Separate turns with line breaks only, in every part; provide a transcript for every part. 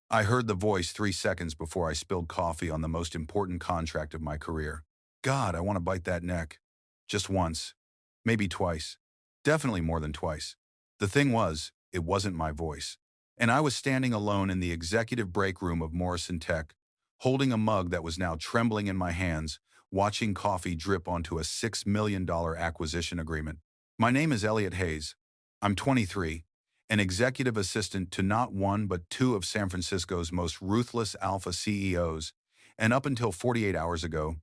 I heard the voice 3 seconds before I spilled coffee on the most important contract of my career. God, I want to bite that neck. Just once. Maybe twice. Definitely more than twice. The thing was, it wasn't my voice. And I was standing alone in the executive break room of Morrison Tech, holding a mug that was now trembling in my hands, watching coffee drip onto a $6 million acquisition agreement. My name is Elliot Hayes. I'm 23, an executive assistant to not one but two of San Francisco's most ruthless alpha CEOs, and up until 48 hours ago,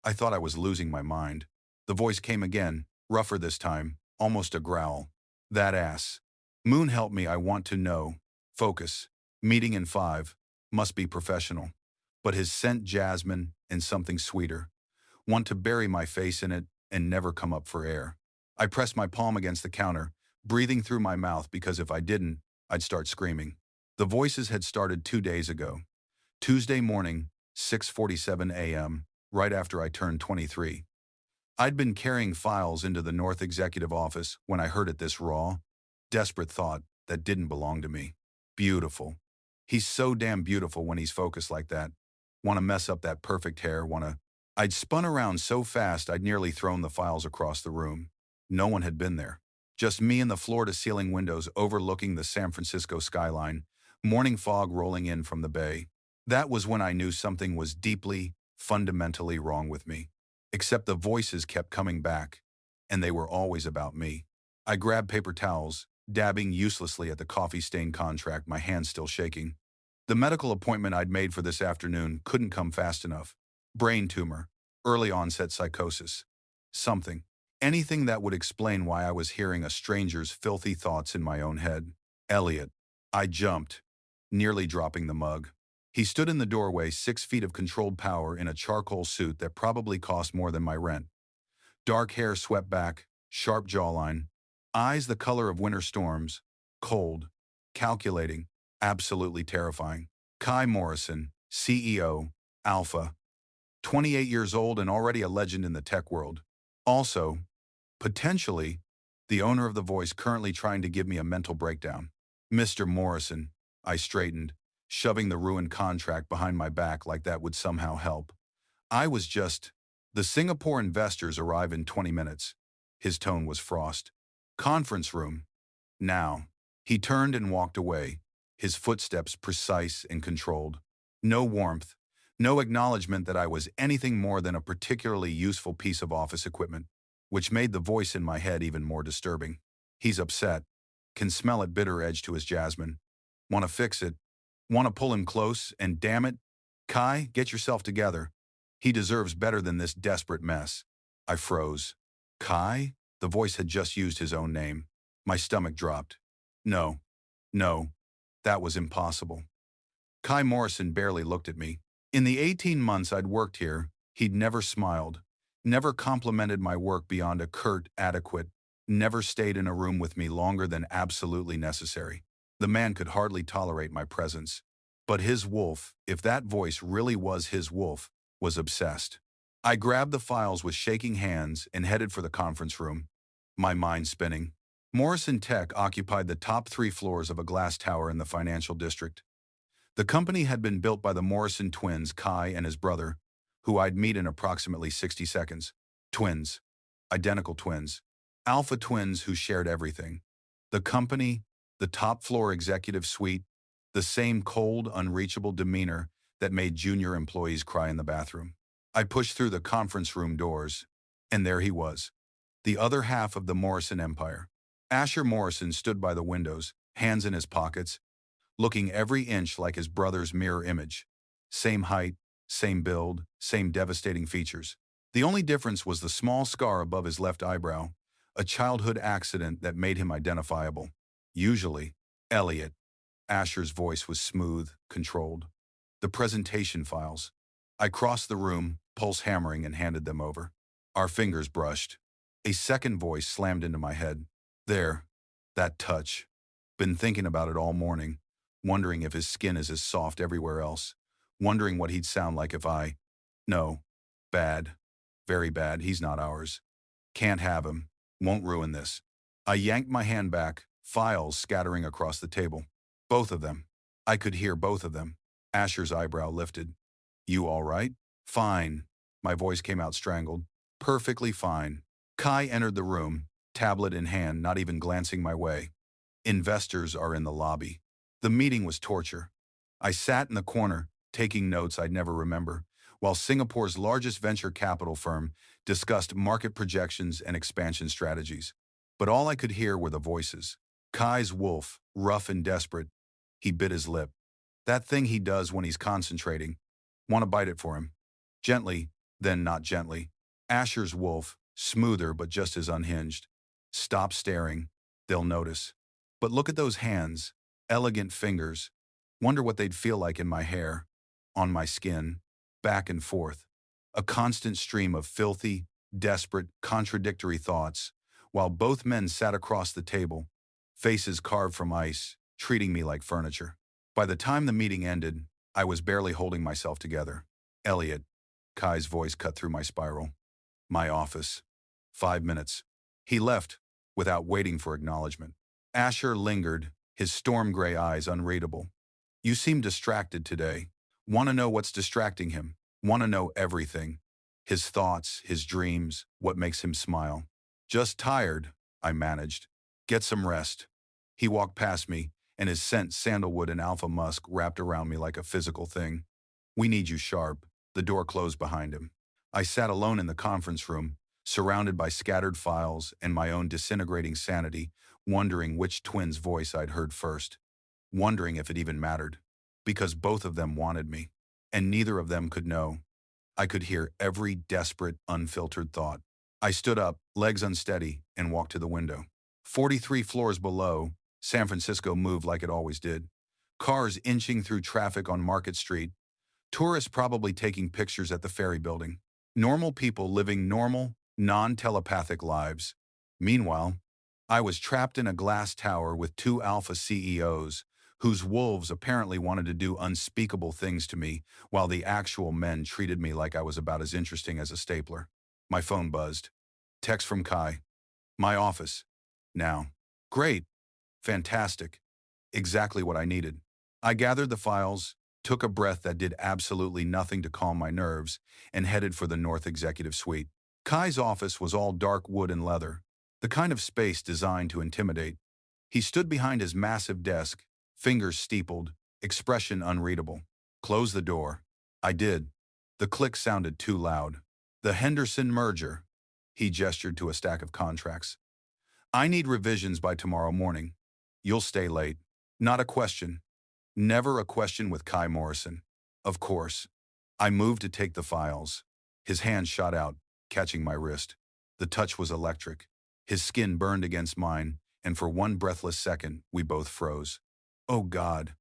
I thought I was losing my mind. The voice came again, rougher this time, almost a growl. That ass. Moon help me, I want to know. Focus. Meeting in 5. Must be professional. But his scent jasmine and something sweeter. Want to bury my face in it and never come up for air. I pressed my palm against the counter, breathing through my mouth because if I didn't, I'd start screaming. The voices had started 2 days ago. Tuesday morning, 6:47 a.m., right after I turned 23. I'd been carrying files into the North Executive Office when I heard it this raw, desperate thought that didn't belong to me. Beautiful. He's so damn beautiful when he's focused like that. Want to mess up that perfect hair, I'd spun around so fast I'd nearly thrown the files across the room. No one had been there. Just me and the floor-to-ceiling windows overlooking the San Francisco skyline, morning fog rolling in from the bay. That was when I knew something was deeply, fundamentally wrong with me. Except the voices kept coming back, and they were always about me. I grabbed paper towels, dabbing uselessly at the coffee-stained contract, my hands still shaking. The medical appointment I'd made for this afternoon couldn't come fast enough. Brain tumor, early onset psychosis. Something. Anything that would explain why I was hearing a stranger's filthy thoughts in my own head. Elliot. I jumped, nearly dropping the mug. He stood in the doorway, 6 feet of controlled power in a charcoal suit that probably cost more than my rent. Dark hair swept back, sharp jawline, eyes the color of winter storms, cold, calculating, absolutely terrifying. Kai Morrison, CEO, Alpha, 28 years old and already a legend in the tech world. Also, potentially, the owner of the voice currently trying to give me a mental breakdown. Mr. Morrison, I straightened, shoving the ruined contract behind my back like that would somehow help. The Singapore investors arrive in 20 minutes. His tone was frost. Conference room. Now. He turned and walked away, his footsteps precise and controlled. No warmth, no acknowledgement that I was anything more than a particularly useful piece of office equipment, which made the voice in my head even more disturbing. He's upset. Can smell it, bitter edge to his jasmine. Want to fix it. Want to pull him close, and damn it, Kai, get yourself together. He deserves better than this desperate mess. I froze. Kai? The voice had just used his own name. My stomach dropped. No. No. That was impossible. Kai Morrison barely looked at me. In the 18 months I'd worked here, he'd never smiled, never complimented my work beyond a curt, adequate, never stayed in a room with me longer than absolutely necessary. The man could hardly tolerate my presence. But his wolf, if that voice really was his wolf, was obsessed. I grabbed the files with shaking hands and headed for the conference room, my mind spinning. Morrison Tech occupied the top 3 floors of a glass tower in the financial district. The company had been built by the Morrison twins, Kai and his brother, who I'd meet in approximately 60 seconds. Twins. Identical twins. Alpha twins who shared everything. The company, the top floor executive suite, the same cold, unreachable demeanor that made junior employees cry in the bathroom. I pushed through the conference room doors, and there he was, the other half of the Morrison empire. Asher Morrison stood by the windows, hands in his pockets, looking every inch like his brother's mirror image. Same height, same build, same devastating features. The only difference was the small scar above his left eyebrow, a childhood accident that made him identifiable. Usually, Elliot. Asher's voice was smooth, controlled. The presentation files. I crossed the room, pulse hammering, and handed them over. Our fingers brushed. A second voice slammed into my head. There. That touch. Been thinking about it all morning, wondering if his skin is as soft everywhere else, wondering what he'd sound like if I... No. Bad. Very bad. He's not ours. Can't have him. Won't ruin this. I yanked my hand back, files scattering across the table. Both of them. I could hear both of them. Asher's eyebrow lifted. You all right? Fine. My voice came out strangled. Perfectly fine. Kai entered the room, tablet in hand, not even glancing my way. Investors are in the lobby. The meeting was torture. I sat in the corner, taking notes I'd never remember, while Singapore's largest venture capital firm discussed market projections and expansion strategies. But all I could hear were the voices. Kai's wolf, rough and desperate. He bit his lip. That thing he does when he's concentrating. Want to bite it for him. Gently, then not gently. Asher's wolf, smoother but just as unhinged. Stop staring. They'll notice. But look at those hands. Elegant fingers. Wonder what they'd feel like in my hair. On my skin. Back and forth. A constant stream of filthy, desperate, contradictory thoughts, while both men sat across the table, faces carved from ice, treating me like furniture. By the time the meeting ended, I was barely holding myself together. Elliot. Kai's voice cut through my spiral. My office. 5 minutes. He left, without waiting for acknowledgement. Asher lingered, his storm gray eyes unreadable. You seem distracted today. Want to know what's distracting him. Want to know everything. His thoughts, his dreams, what makes him smile. Just tired, I managed. Get some rest. He walked past me, and his scent sandalwood and alpha musk wrapped around me like a physical thing. We need you sharp. The door closed behind him. I sat alone in the conference room, surrounded by scattered files and my own disintegrating sanity, wondering which twin's voice I'd heard first. Wondering if it even mattered. Because both of them wanted me, and neither of them could know. I could hear every desperate, unfiltered thought. I stood up, legs unsteady, and walked to the window. 43 floors below, San Francisco moved like it always did. Cars inching through traffic on Market Street. Tourists probably taking pictures at the ferry building. Normal people living normal, non-telepathic lives. Meanwhile, I was trapped in a glass tower with two alpha CEOs, whose wolves apparently wanted to do unspeakable things to me, while the actual men treated me like I was about as interesting as a stapler. My phone buzzed. Text from Kai. My office. Now. Great. Fantastic. Exactly what I needed. I gathered the files, took a breath that did absolutely nothing to calm my nerves, and headed for the North Executive Suite. Kai's office was all dark wood and leather, the kind of space designed to intimidate. He stood behind his massive desk, fingers steepled, expression unreadable. Close the door. I did. The click sounded too loud. The Henderson merger. He gestured to a stack of contracts. I need revisions by tomorrow morning. You'll stay late. Not a question. Never a question with Kai Morrison. Of course. I moved to take the files. His hand shot out, catching my wrist. The touch was electric. His skin burned against mine, and for one breathless second, we both froze. Oh God.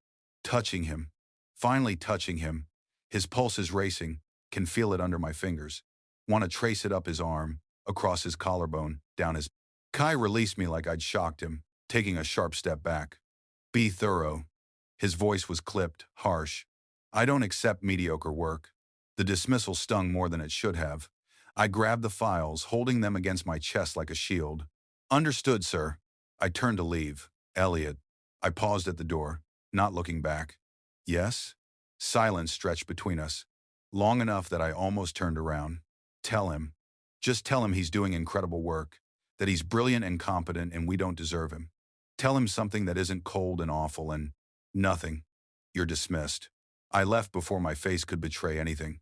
Touching him. Finally touching him. His pulse is racing, can feel it under my fingers. Want to trace it up his arm, across his collarbone, down his... Kai released me like I'd shocked him, taking a sharp step back. Be thorough. His voice was clipped, harsh. I don't accept mediocre work. The dismissal stung more than it should have. I grabbed the files, holding them against my chest like a shield. Understood, sir. I turned to leave. Elliot. I paused at the door, not looking back. Yes? Silence stretched between us, long enough that I almost turned around. Tell him. Just tell him he's doing incredible work, that he's brilliant and competent and we don't deserve him. Tell him something that isn't cold and awful and nothing. You're dismissed. I left before my face could betray anything.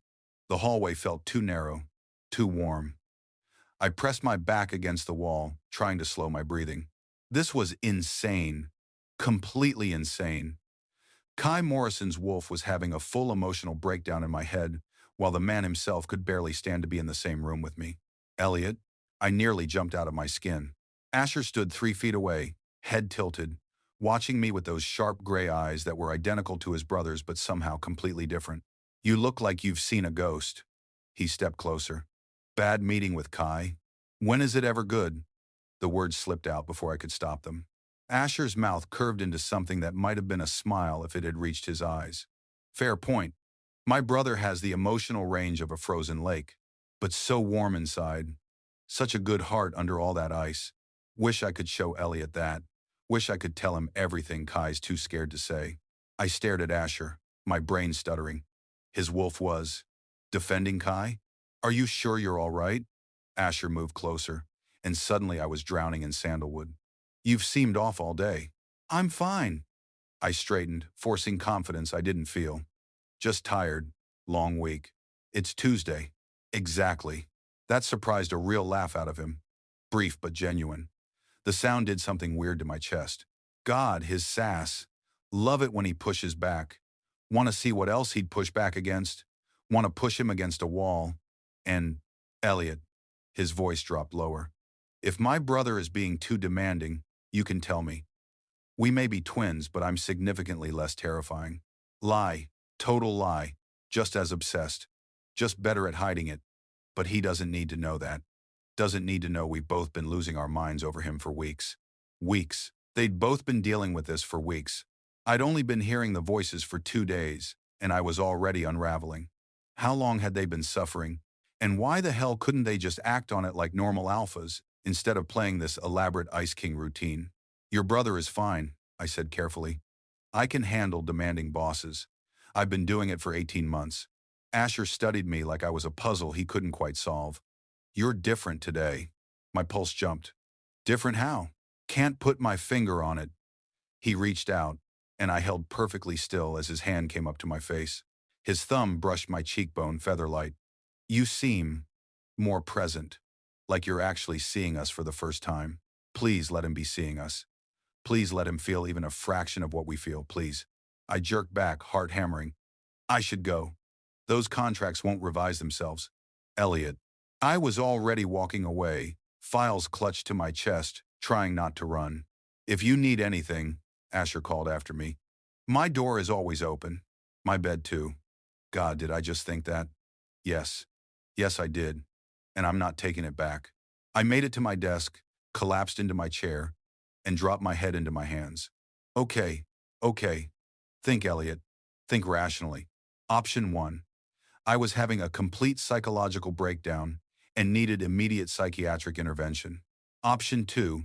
The hallway felt too narrow, too warm. I pressed my back against the wall, trying to slow my breathing. This was insane. Completely insane. Kai Morrison's wolf was having a full emotional breakdown in my head, while the man himself could barely stand to be in the same room with me. Elliot. I nearly jumped out of my skin. Asher stood 3 feet away, head tilted, watching me with those sharp gray eyes that were identical to his brother's but somehow completely different. You look like you've seen a ghost. He stepped closer. Bad meeting with Kai. When is it ever good? The words slipped out before I could stop them. Asher's mouth curved into something that might have been a smile if it had reached his eyes. Fair point. My brother has the emotional range of a frozen lake, but so warm inside. Such a good heart under all that ice. Wish I could show Elliot that. Wish I could tell him everything Kai's too scared to say. I stared at Asher, my brain stuttering. His wolf was defending Kai? Are you sure you're all right? Asher moved closer, and suddenly I was drowning in sandalwood. You've seemed off all day. I'm fine. I straightened, forcing confidence I didn't feel. Just tired. Long week. It's Tuesday. Exactly. That surprised a real laugh out of him. Brief but genuine. The sound did something weird to my chest. God, his sass. Love it when he pushes back. Want to see what else he'd push back against? Want to push him against a wall? And, Elliot, his voice dropped lower. If my brother is being too demanding, you can tell me. We may be twins, but I'm significantly less terrifying. Lie. Total lie. Just as obsessed. Just better at hiding it. But he doesn't need to know that. Doesn't need to know we've both been losing our minds over him for weeks. Weeks. They'd both been dealing with this for weeks. I'd only been hearing the voices for 2 days, and I was already unraveling. How long had they been suffering? And why the hell couldn't they just act on it like normal alphas, instead of playing this elaborate Ice King routine? Your brother is fine, I said carefully. I can handle demanding bosses. I've been doing it for 18 months. Asher studied me like I was a puzzle he couldn't quite solve. You're different today. My pulse jumped. Different how? Can't put my finger on it. He reached out, and I held perfectly still as his hand came up to my face. His thumb brushed my cheekbone feather-light. You seem more present, like you're actually seeing us for the first time. Please let him be seeing us. Please let him feel even a fraction of what we feel, please. I jerked back, heart hammering. I should go. Those contracts won't revise themselves. Elliot. I was already walking away, files clutched to my chest, trying not to run. If you need anything, Asher called after me. My door is always open. My bed too. God, did I just think that? Yes. Yes, I did. And I'm not taking it back. I made it to my desk, collapsed into my chair, and dropped my head into my hands. Okay. Think, Elliot. Think rationally. Option 1. I was having a complete psychological breakdown and needed immediate psychiatric intervention. Option 2.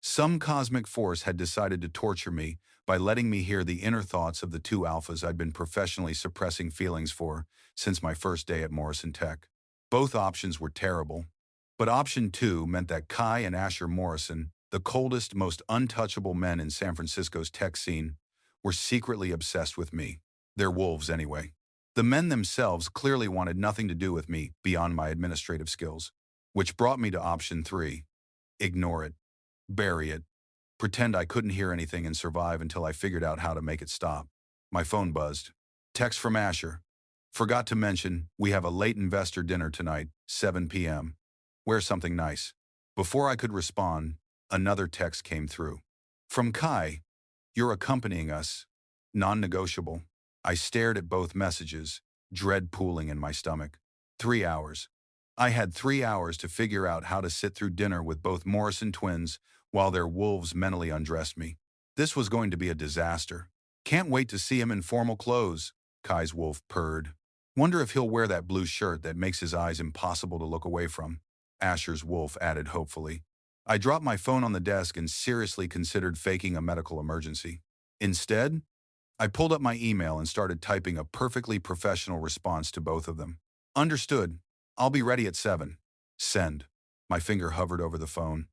Some cosmic force had decided to torture me by letting me hear the inner thoughts of the 2 alphas I'd been professionally suppressing feelings for since my first day at Morrison Tech. Both options were terrible, but option 2 meant that Kai and Asher Morrison, the coldest, most untouchable men in San Francisco's tech scene, were secretly obsessed with me. They're wolves anyway. The men themselves clearly wanted nothing to do with me beyond my administrative skills, which brought me to option 3. Ignore it. Bury it. Pretend I couldn't hear anything and survive until I figured out how to make it stop. My phone buzzed. Text from Asher. Forgot to mention, we have a late investor dinner tonight, 7 p.m. Wear something nice. Before I could respond, another text came through. From Kai. You're accompanying us. Non-negotiable. I stared at both messages, dread pooling in my stomach. 3 hours. I had 3 hours to figure out how to sit through dinner with both Morrison twins while their wolves mentally undressed me. This was going to be a disaster. Can't wait to see him in formal clothes, Kai's wolf purred. Wonder if he'll wear that blue shirt that makes his eyes impossible to look away from, Asher's wolf added hopefully. I dropped my phone on the desk and seriously considered faking a medical emergency. Instead, I pulled up my email and started typing a perfectly professional response to both of them. Understood. I'll be ready at 7. Send. My finger hovered over the phone.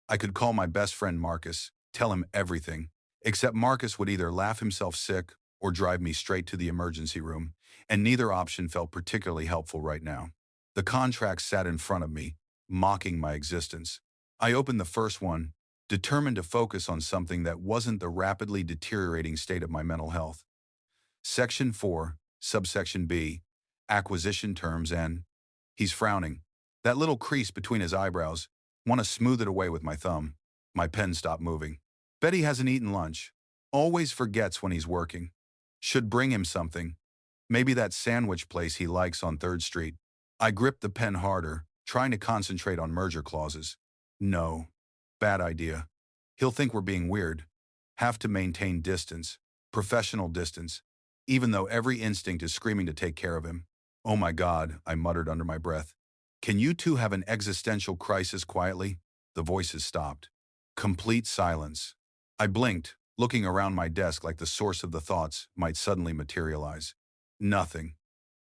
I could call my best friend Marcus, tell him everything, except Marcus would either laugh himself sick or drive me straight to the emergency room, and neither option felt particularly helpful right now. The contracts sat in front of me, mocking my existence. I opened the first one, determined to focus on something that wasn't the rapidly deteriorating state of my mental health. Section 4, subsection B, acquisition terms and... He's frowning. That little crease between his eyebrows. Want to smooth it away with my thumb. My pen stopped moving. Bet he hasn't eaten lunch. Always forgets when he's working. Should bring him something. Maybe that sandwich place he likes on 3rd Street. I gripped the pen harder, trying to concentrate on merger clauses. No. Bad idea. He'll think we're being weird. Have to maintain distance. Professional distance. Even though every instinct is screaming to take care of him. Oh my God, I muttered under my breath. Can you two have an existential crisis quietly? The voices stopped. Complete silence. I blinked, looking around my desk like the source of the thoughts might suddenly materialize. Nothing.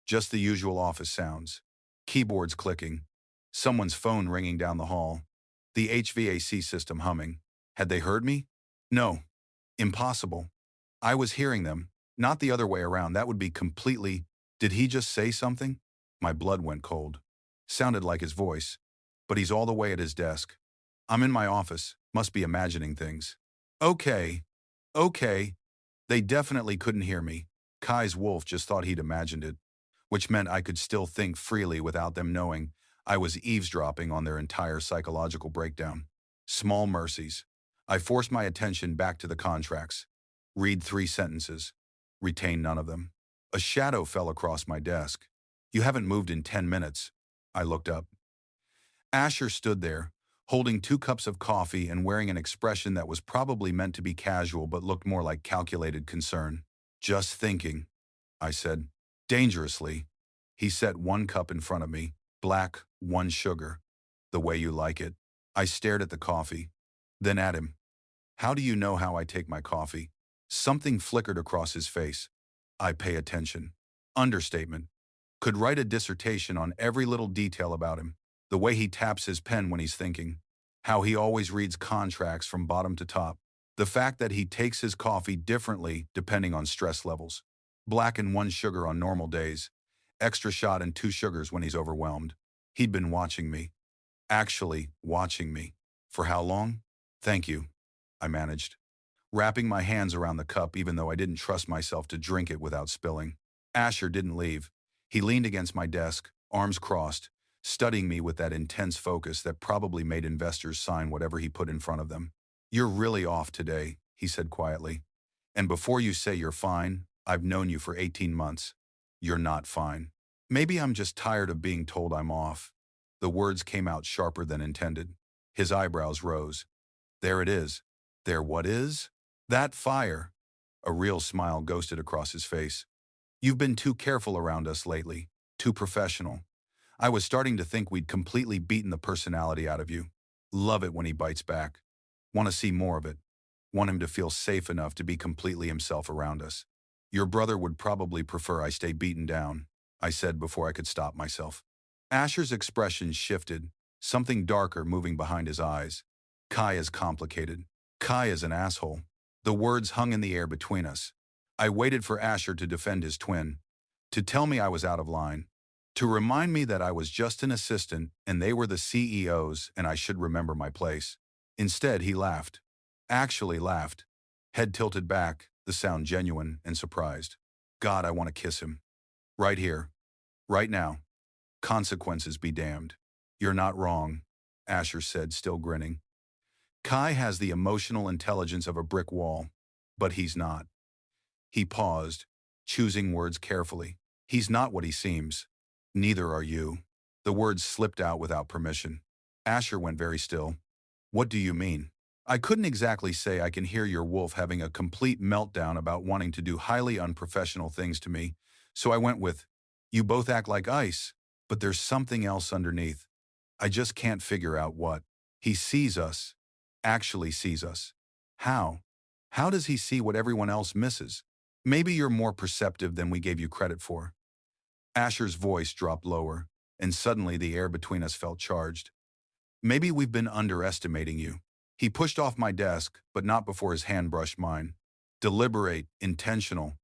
Just the usual office sounds. Keyboards clicking. Someone's phone ringing down the hall. The HVAC system humming. Had they heard me? No. Impossible. I was hearing them, not the other way around. That would be completely... Did he just say something? My blood went cold. Sounded like his voice. But he's all the way at his desk. I'm in my office. Must be imagining things. Okay. Okay. They definitely couldn't hear me. Kai's wolf just thought he'd imagined it, which meant I could still think freely without them knowing I was eavesdropping on their entire psychological breakdown. Small mercies. I forced my attention back to the contracts. Read 3 sentences. Retain none of them. A shadow fell across my desk. You haven't moved in 10 minutes. I looked up. Asher stood there, holding 2 cups of coffee and wearing an expression that was probably meant to be casual but looked more like calculated concern. Just thinking, I said. Dangerously. He set 1 cup in front of me. Black, 1 sugar. The way you like it. I stared at the coffee, then at him. How do you know how I take my coffee? Something flickered across his face. I pay attention. Understatement. Could write a dissertation on every little detail about him. The way he taps his pen when he's thinking. How he always reads contracts from bottom to top. The fact that he takes his coffee differently depending on stress levels. Black and 1 sugar on normal days. Extra shot and 2 sugars when he's overwhelmed. He'd been watching me. Actually, watching me. For how long? Thank you, I managed, wrapping my hands around the cup even though I didn't trust myself to drink it without spilling. Asher didn't leave. He leaned against my desk, arms crossed, studying me with that intense focus that probably made investors sign whatever he put in front of them. You're really off today, he said quietly. And before you say you're fine, I've known you for 18 months. You're not fine. Maybe I'm just tired of being told I'm off. The words came out sharper than intended. His eyebrows rose. There it is. There what is? That fire. A real smile ghosted across his face. You've been too careful around us lately. Too professional. I was starting to think we'd completely beaten the personality out of you. Love it when he bites back. Want to see more of it. Want him to feel safe enough to be completely himself around us. Your brother would probably prefer I stay beaten down, I said before I could stop myself. Asher's expression shifted, something darker moving behind his eyes. Kai is complicated. Kai is an asshole. The words hung in the air between us. I waited for Asher to defend his twin, to tell me I was out of line, to remind me that I was just an assistant and they were the CEOs and I should remember my place. Instead, he laughed. Actually laughed. Head tilted back, the sound genuine and surprised. God, I want to kiss him. Right here. Right now. Consequences be damned. You're not wrong, Asher said, still grinning. Kai has the emotional intelligence of a brick wall, but he's not. He paused, choosing words carefully. He's not what he seems. Neither are you. The words slipped out without permission. Asher went very still. What do you mean? I couldn't exactly say I can hear your wolf having a complete meltdown about wanting to do highly unprofessional things to me, so I went with, you both act like ice, but there's something else underneath. I just can't figure out what. He sees us. Actually sees us. How? How does he see what everyone else misses? Maybe you're more perceptive than we gave you credit for. Asher's voice dropped lower, and suddenly the air between us felt charged. Maybe we've been underestimating you. He pushed off my desk, but not before his hand brushed mine. Deliberate, intentional.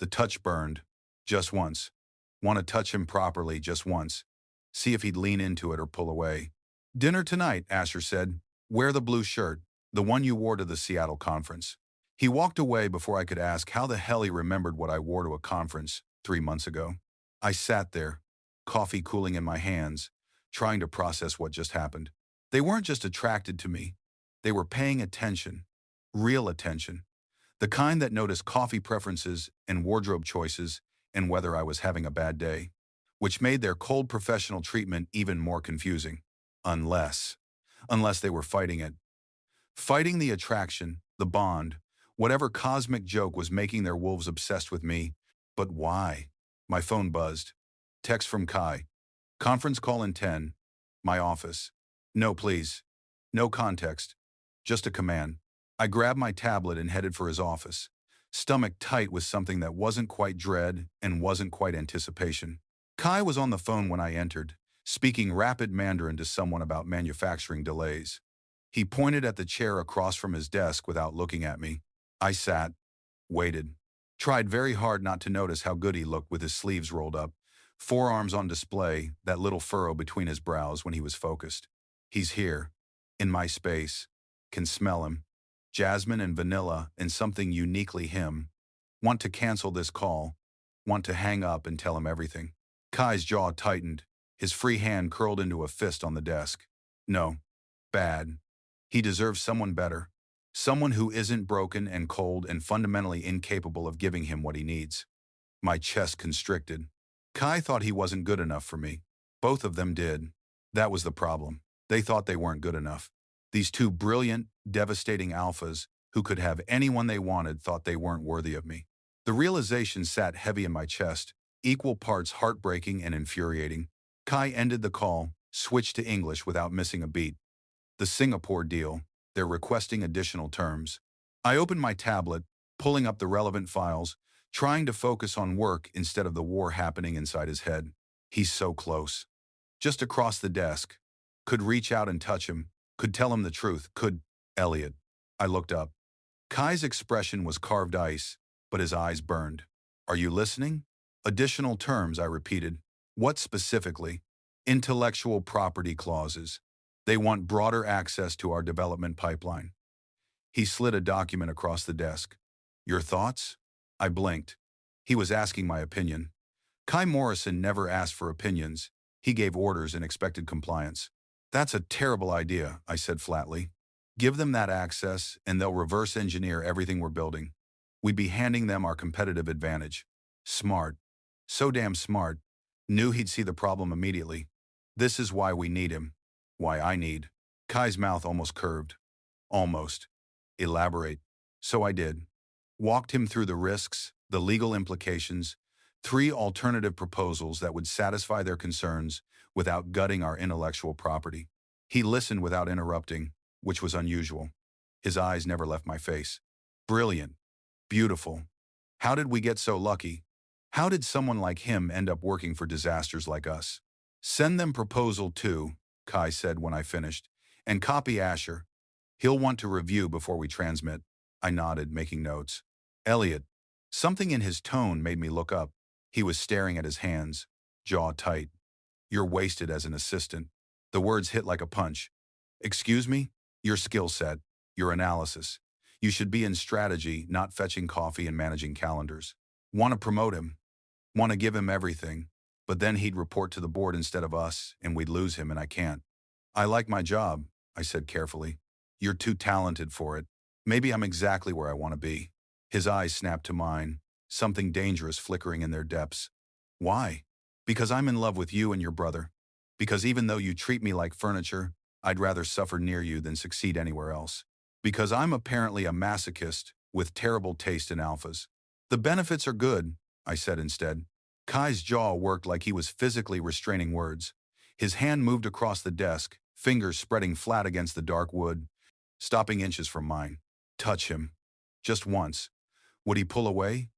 The touch burned. Just once. Want to touch him properly just once. See if he'd lean into it or pull away. Dinner tonight, Asher said. Wear the blue shirt, the one you wore to the Seattle conference. He walked away before I could ask how the hell he remembered what I wore to a conference 3 months ago. I sat there, coffee cooling in my hands, trying to process what just happened. They weren't just attracted to me. They were paying attention. Real attention. The kind that noticed coffee preferences and wardrobe choices and whether I was having a bad day, which made their cold professional treatment even more confusing. Unless they were fighting it. Fighting the attraction, the bond, whatever cosmic joke was making their wolves obsessed with me. But why? My phone buzzed. Text from Kai. Conference call in 10. My office. No, please. No context. Just a command. I grabbed my tablet and headed for his office, stomach tight with something that wasn't quite dread and wasn't quite anticipation. Kai was on the phone when I entered, speaking rapid Mandarin to someone about manufacturing delays. He pointed at the chair across from his desk without looking at me. I sat, waited, tried very hard not to notice how good he looked with his sleeves rolled up, forearms on display, that little furrow between his brows when he was focused. He's here, in my space, can smell him. Jasmine and vanilla and something uniquely him. Want to cancel this call, want to hang up and tell him everything. Kai's jaw tightened, his free hand curled into a fist on the desk. No, bad. He deserves someone better. Someone who isn't broken and cold and fundamentally incapable of giving him what he needs. My chest constricted. Kai thought he wasn't good enough for me. Both of them did. That was the problem. They thought they weren't good enough. These two brilliant, devastating alphas who could have anyone they wanted thought they weren't worthy of me. The realization sat heavy in my chest, equal parts heartbreaking and infuriating. Kai ended the call, switched to English without missing a beat. The Singapore deal, they're requesting additional terms. I opened my tablet, pulling up the relevant files, trying to focus on work instead of the war happening inside his head. He's so close. Just across the desk. Could reach out and touch him. Could tell him the truth. Could. Elliot. I looked up. Kai's expression was carved ice, but his eyes burned. Are you listening? Additional terms, I repeated. What specifically? Intellectual property clauses. They want broader access to our development pipeline. He slid a document across the desk. Your thoughts? I blinked. He was asking my opinion. Kai Morrison never asked for opinions. He gave orders and expected compliance. That's a terrible idea, I said flatly. Give them that access, and they'll reverse engineer everything we're building. We'd be handing them our competitive advantage. Smart. So damn smart. Knew he'd see the problem immediately. This is why we need him. Why I need. Kai's mouth almost curved. Almost. Elaborate. So I did. Walked him through the risks, the legal implications, 3 alternative proposals that would satisfy their concerns without gutting our intellectual property. He listened without interrupting, which was unusual. His eyes never left my face. Brilliant. Beautiful. How did we get so lucky? How did someone like him end up working for disasters like us? Send them proposal 2, Kai said when I finished, and copy Asher. He'll want to review before we transmit. I nodded, making notes. Elliot. Something in his tone made me look up. He was staring at his hands, jaw tight. You're wasted as an assistant. The words hit like a punch. Excuse me? Your skill set, your analysis. You should be in strategy, not fetching coffee and managing calendars. Want to promote him. Want to give him everything. But then he'd report to the board instead of us, and we'd lose him, and I can't. I like my job, I said carefully. You're too talented for it. Maybe I'm exactly where I want to be. His eyes snapped to mine, something dangerous flickering in their depths. Why? Because I'm in love with you and your brother. Because even though you treat me like furniture, I'd rather suffer near you than succeed anywhere else. Because I'm apparently a masochist with terrible taste in alphas. The benefits are good, I said instead. Kai's jaw worked like he was physically restraining words. His hand moved across the desk, fingers spreading flat against the dark wood, stopping inches from mine. Touch him. Just once. Would he pull away?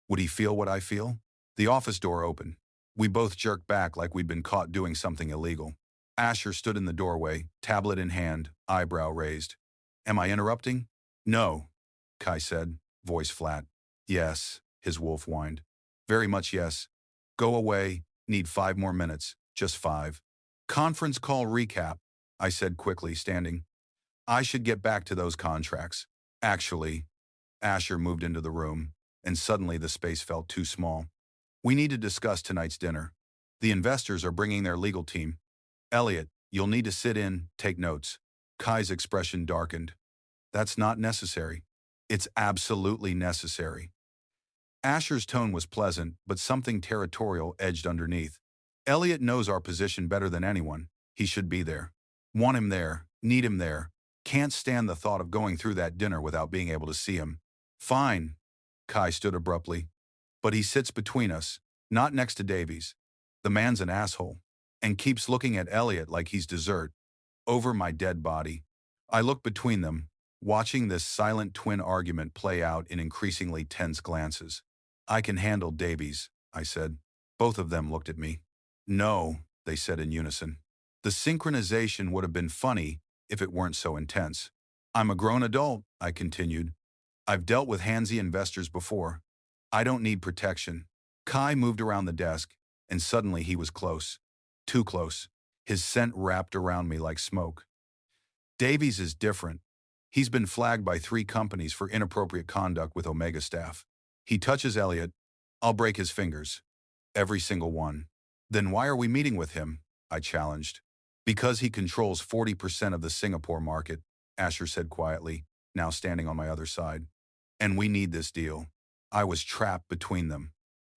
Would he feel what I feel? The office door opened. We both jerked back like we'd been caught doing something illegal. Asher stood in the doorway, tablet in hand, eyebrow raised. Am I interrupting? No, Kai said, voice flat. Yes, his wolf whined. Very much yes. Go away, need 5 more minutes, just 5. Conference call recap, I said quickly, standing. I should get back to those contracts. Actually, Asher moved into the room, and suddenly the space felt too small. We need to discuss tonight's dinner. The investors are bringing their legal team. Elliot, you'll need to sit in, take notes. Kai's expression darkened. That's not necessary. It's absolutely necessary. Asher's tone was pleasant, but something territorial edged underneath. Elliot knows our position better than anyone. He should be there. Want him there, need him there. Can't stand the thought of going through that dinner without being able to see him. Fine. Kai stood abruptly. But he sits between us, not next to Davies. The man's an asshole, and keeps looking at Elliot like he's dessert. Over my dead body. I looked between them, watching this silent twin argument play out in increasingly tense glances. I can handle Davies, I said. Both of them looked at me. No, they said in unison. The synchronization would have been funny if it weren't so intense. I'm a grown adult, I continued. I've dealt with handsy investors before. I don't need protection. Kai moved around the desk, and suddenly he was close. Too close. His scent wrapped around me like smoke. Davies is different. He's been flagged by 3 companies for inappropriate conduct with Omega staff. He touches Elliot, I'll break his fingers. Every single one. Then why are we meeting with him? I challenged. Because he controls 40% of the Singapore market, Asher said quietly, now standing on my other side. And we need this deal. I was trapped between them.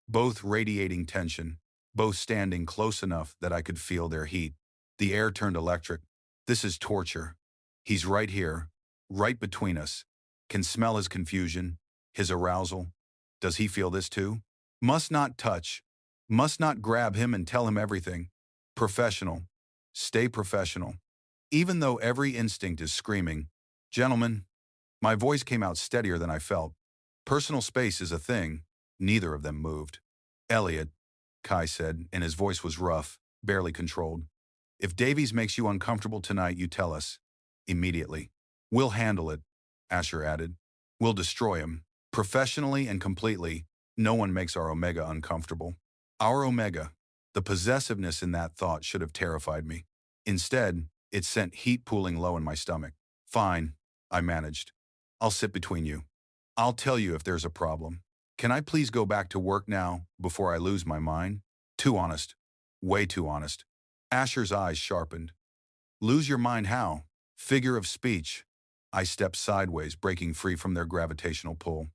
Both radiating tension, both standing close enough that I could feel their heat. The air turned electric. This is torture. He's right here, right between us. Can smell his confusion, his arousal. Does he feel this too? Must not touch. Must not grab him and tell him everything. Professional. Stay professional. Even though every instinct is screaming, gentlemen, my voice came out steadier than I felt. Personal space is a thing. Neither of them moved. Elliot, Kai said, and his voice was rough, barely controlled. If Davies makes you uncomfortable tonight, you tell us. Immediately. We'll handle it, Asher added. We'll destroy him. Professionally and completely, no one makes our Omega uncomfortable. Our Omega. The possessiveness in that thought should have terrified me. Instead, it sent heat pooling low in my stomach. Fine, I managed. I'll sit between you. I'll tell you if there's a problem. Can I please go back to work now, before I lose my mind? Too honest. Way too honest. Asher's eyes sharpened. Lose your mind how? Figure of speech. I stepped sideways, breaking free from their gravitational pull.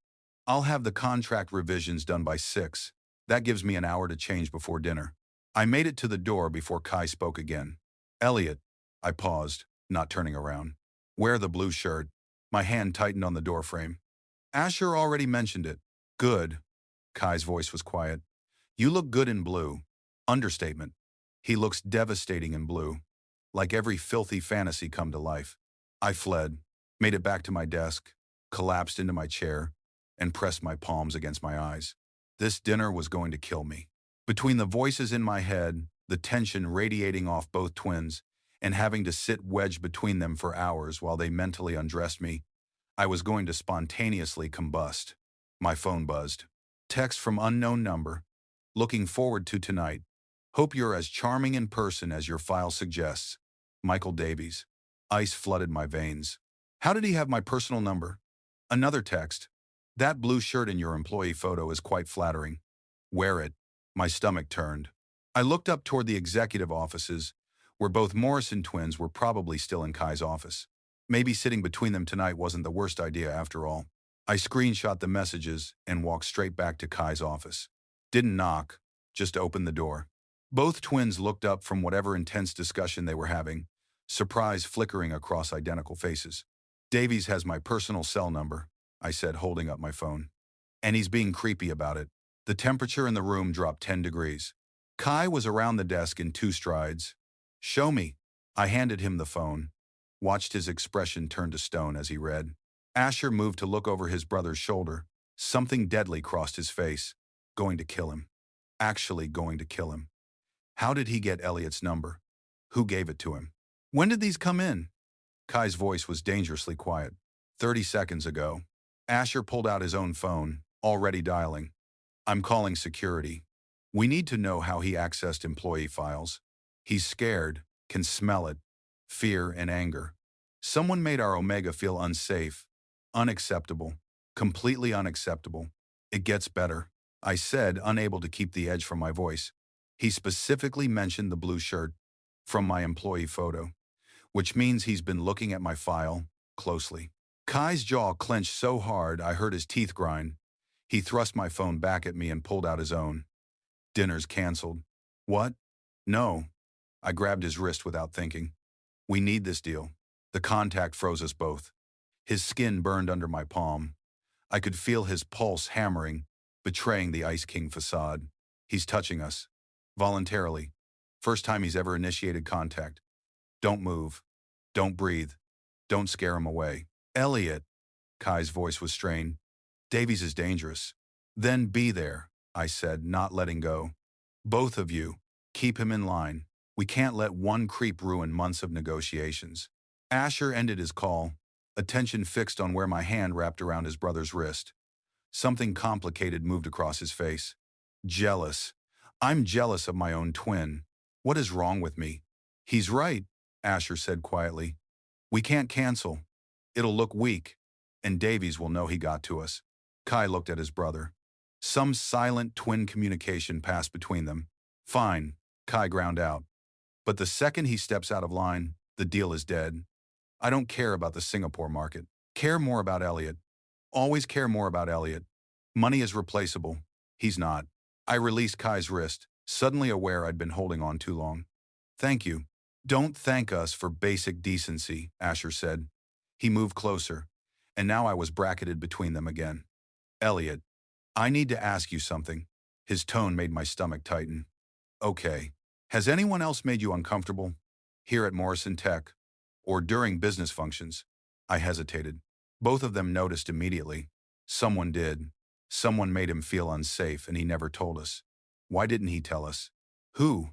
I'll have the contract revisions done by 6. That gives me an hour to change before dinner. I made it to the door before Kai spoke again. Elliot. I paused, not turning around. Wear the blue shirt. My hand tightened on the doorframe. Asher already mentioned it. Good. Kai's voice was quiet. You look good in blue. Understatement. He looks devastating in blue. Like every filthy fantasy come to life. I fled, made it back to my desk, collapsed into my chair, and pressed my palms against my eyes. This dinner was going to kill me. Between the voices in my head, the tension radiating off both twins, and having to sit wedged between them for hours while they mentally undressed me, I was going to spontaneously combust. My phone buzzed. Text from unknown number. Looking forward to tonight. Hope you're as charming in person as your file suggests. Michael Davies. Ice flooded my veins. How did he have my personal number? Another text. That blue shirt in your employee photo is quite flattering. Wear it. My stomach turned. I looked up toward the executive offices, where both Morrison twins were probably still in Kai's office. Maybe sitting between them tonight wasn't the worst idea after all. I screenshot the messages and walked straight back to Kai's office. Didn't knock, just opened the door. Both twins looked up from whatever intense discussion they were having, surprise flickering across identical faces. Davies has my personal cell number, I said, holding up my phone. And he's being creepy about it. The temperature in the room dropped 10 degrees. Kai was around the desk in 2 strides. Show me. I handed him the phone, watched his expression turn to stone as he read. Asher moved to look over his brother's shoulder. Something deadly crossed his face. Going to kill him. Actually going to kill him. How did he get Elliot's number? Who gave it to him? When did these come in? Kai's voice was dangerously quiet. 30 seconds ago. Asher pulled out his own phone, already dialing. I'm calling security. We need to know how he accessed employee files. He's scared, can smell it. Fear and anger. Someone made our Omega feel unsafe, unacceptable, completely unacceptable. It gets better, I said, unable to keep the edge from my voice. He specifically mentioned the blue shirt from my employee photo, which means he's been looking at my file closely. Kai's jaw clenched so hard I heard his teeth grind. He thrust my phone back at me and pulled out his own. Dinner's canceled. What? No. I grabbed his wrist without thinking. We need this deal. The contact froze us both. His skin burned under my palm. I could feel his pulse hammering, betraying the Ice King facade. He's touching us. Voluntarily. First time he's ever initiated contact. Don't move. Don't breathe. Don't scare him away. Elliot, Kai's voice was strained. Davies is dangerous. Then be there, I said, not letting go. Both of you, keep him in line. We can't let one creep ruin months of negotiations. Asher ended his call, attention fixed on where my hand wrapped around his brother's wrist. Something complicated moved across his face. Jealous. I'm jealous of my own twin. What is wrong with me? He's right, Asher said quietly. We can't cancel. It'll look weak, and Davies will know he got to us. Kai looked at his brother. Some silent twin communication passed between them. Fine, Kai ground out. But the second he steps out of line, the deal is dead. I don't care about the Singapore market. Care more about Elliot. Always care more about Elliot. Money is replaceable. He's not. I released Kai's wrist, suddenly aware I'd been holding on too long. Thank you. Don't thank us for basic decency, Asher said. He moved closer, and now I was bracketed between them again. Elliot, I need to ask you something. His tone made my stomach tighten. Okay. Has anyone else made you uncomfortable? Here at Morrison Tech? Or during business functions? I hesitated. Both of them noticed immediately. Someone did. Someone made him feel unsafe, and he never told us. Why didn't he tell us? Who?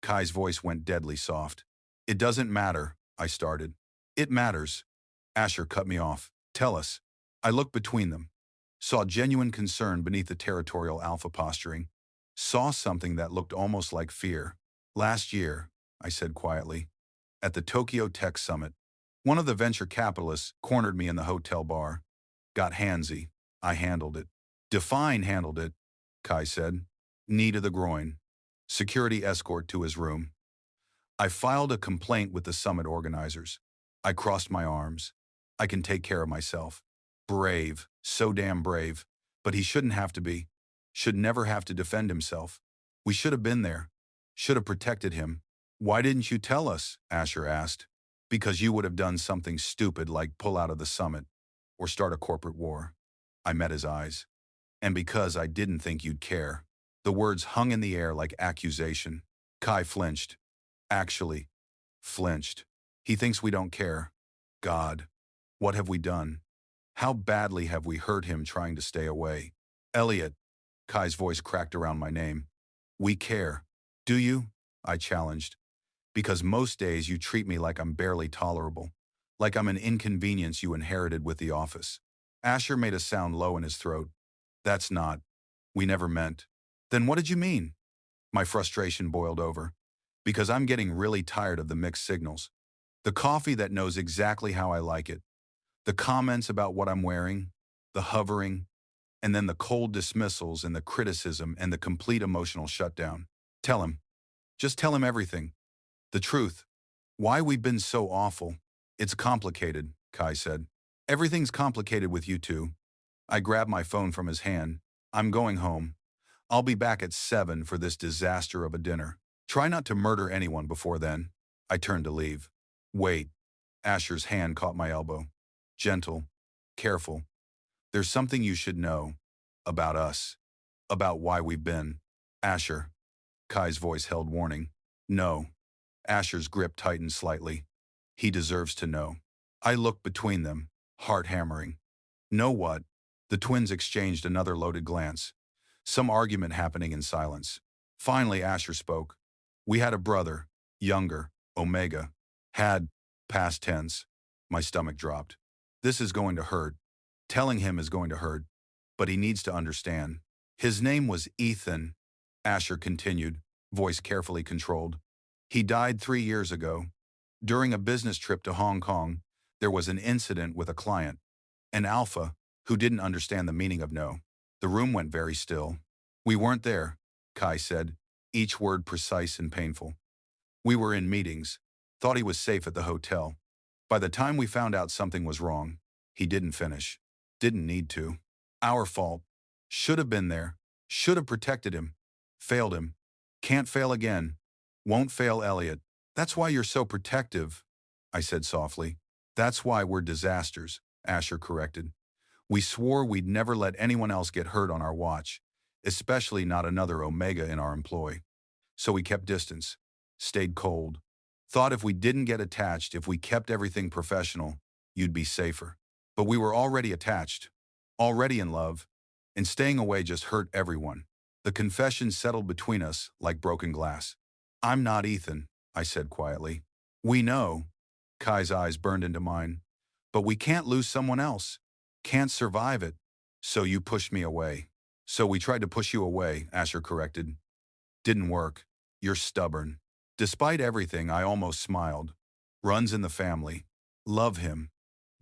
Kai's voice went deadly soft. It doesn't matter, I started. It matters. Asher cut me off. Tell us. I looked between them. Saw genuine concern beneath the territorial alpha posturing. Saw something that looked almost like fear. Last year, I said quietly, at the Tokyo Tech Summit, one of the venture capitalists cornered me in the hotel bar. Got handsy. I handled it. Define handled it, Kai said. Knee to the groin. Security escort to his room. I filed a complaint with the summit organizers. I crossed my arms. I can take care of myself. Brave, so damn brave. But he shouldn't have to be. Should never have to defend himself. We should have been there. Should have protected him. Why didn't you tell us? Asher asked. Because you would have done something stupid like pull out of the summit or start a corporate war. I met his eyes. And because I didn't think you'd care. The words hung in the air like accusation. Kai flinched. Actually, flinched. He thinks we don't care. God, what have we done? How badly have we hurt him trying to stay away? Elliot, Kai's voice cracked around my name. We care. Do you? I challenged. Because most days you treat me like I'm barely tolerable. Like I'm an inconvenience you inherited with the office. Asher made a sound low in his throat. That's not. We never meant. Then what did you mean? My frustration boiled over. Because I'm getting really tired of the mixed signals. The coffee that knows exactly how I like it. The comments about what I'm wearing. The hovering. And then the cold dismissals and the criticism and the complete emotional shutdown. Tell him. Just tell him everything. The truth. Why we've been so awful. It's complicated, Kai said. Everything's complicated with you two. I grabbed my phone from his hand. I'm going home. I'll be back at 7 for this disaster of a dinner. Try not to murder anyone before then. I turned to leave. Wait. Asher's hand caught my elbow. Gentle. Careful. There's something you should know. About us. About why we've been. Asher. Kai's voice held warning. No. Asher's grip tightened slightly. He deserves to know. I looked between them, heart hammering. Know what? The twins exchanged another loaded glance. Some argument happening in silence. Finally, Asher spoke. We had a brother, younger, Omega. Had, past tense. My stomach dropped. This is going to hurt. Telling him is going to hurt. But he needs to understand. His name was Ethan, Asher continued, voice carefully controlled. He died 3 years ago. During a business trip to Hong Kong, there was an incident with a client, an alpha, who didn't understand the meaning of no. The room went very still. We weren't there, Kai said, each word precise and painful. We were in meetings, thought he was safe at the hotel. By the time we found out something was wrong, he didn't finish. Didn't need to. Our fault. Should have been there. Should have protected him. Failed him. Can't fail again. Won't fail Elliot. That's why you're so protective, I said softly. That's why we're disasters, Asher corrected. We swore we'd never let anyone else get hurt on our watch, especially not another Omega in our employ. So we kept distance, stayed cold. Thought if we didn't get attached, if we kept everything professional, you'd be safer. But we were already attached, already in love, and staying away just hurt everyone. The confession settled between us like broken glass. I'm not Ethan, I said quietly. We know. Kai's eyes burned into mine. But we can't lose someone else. Can't survive it. So you pushed me away. So we tried to push you away, Asher corrected. Didn't work. You're stubborn. Despite everything, I almost smiled. Runs in the family. Love him.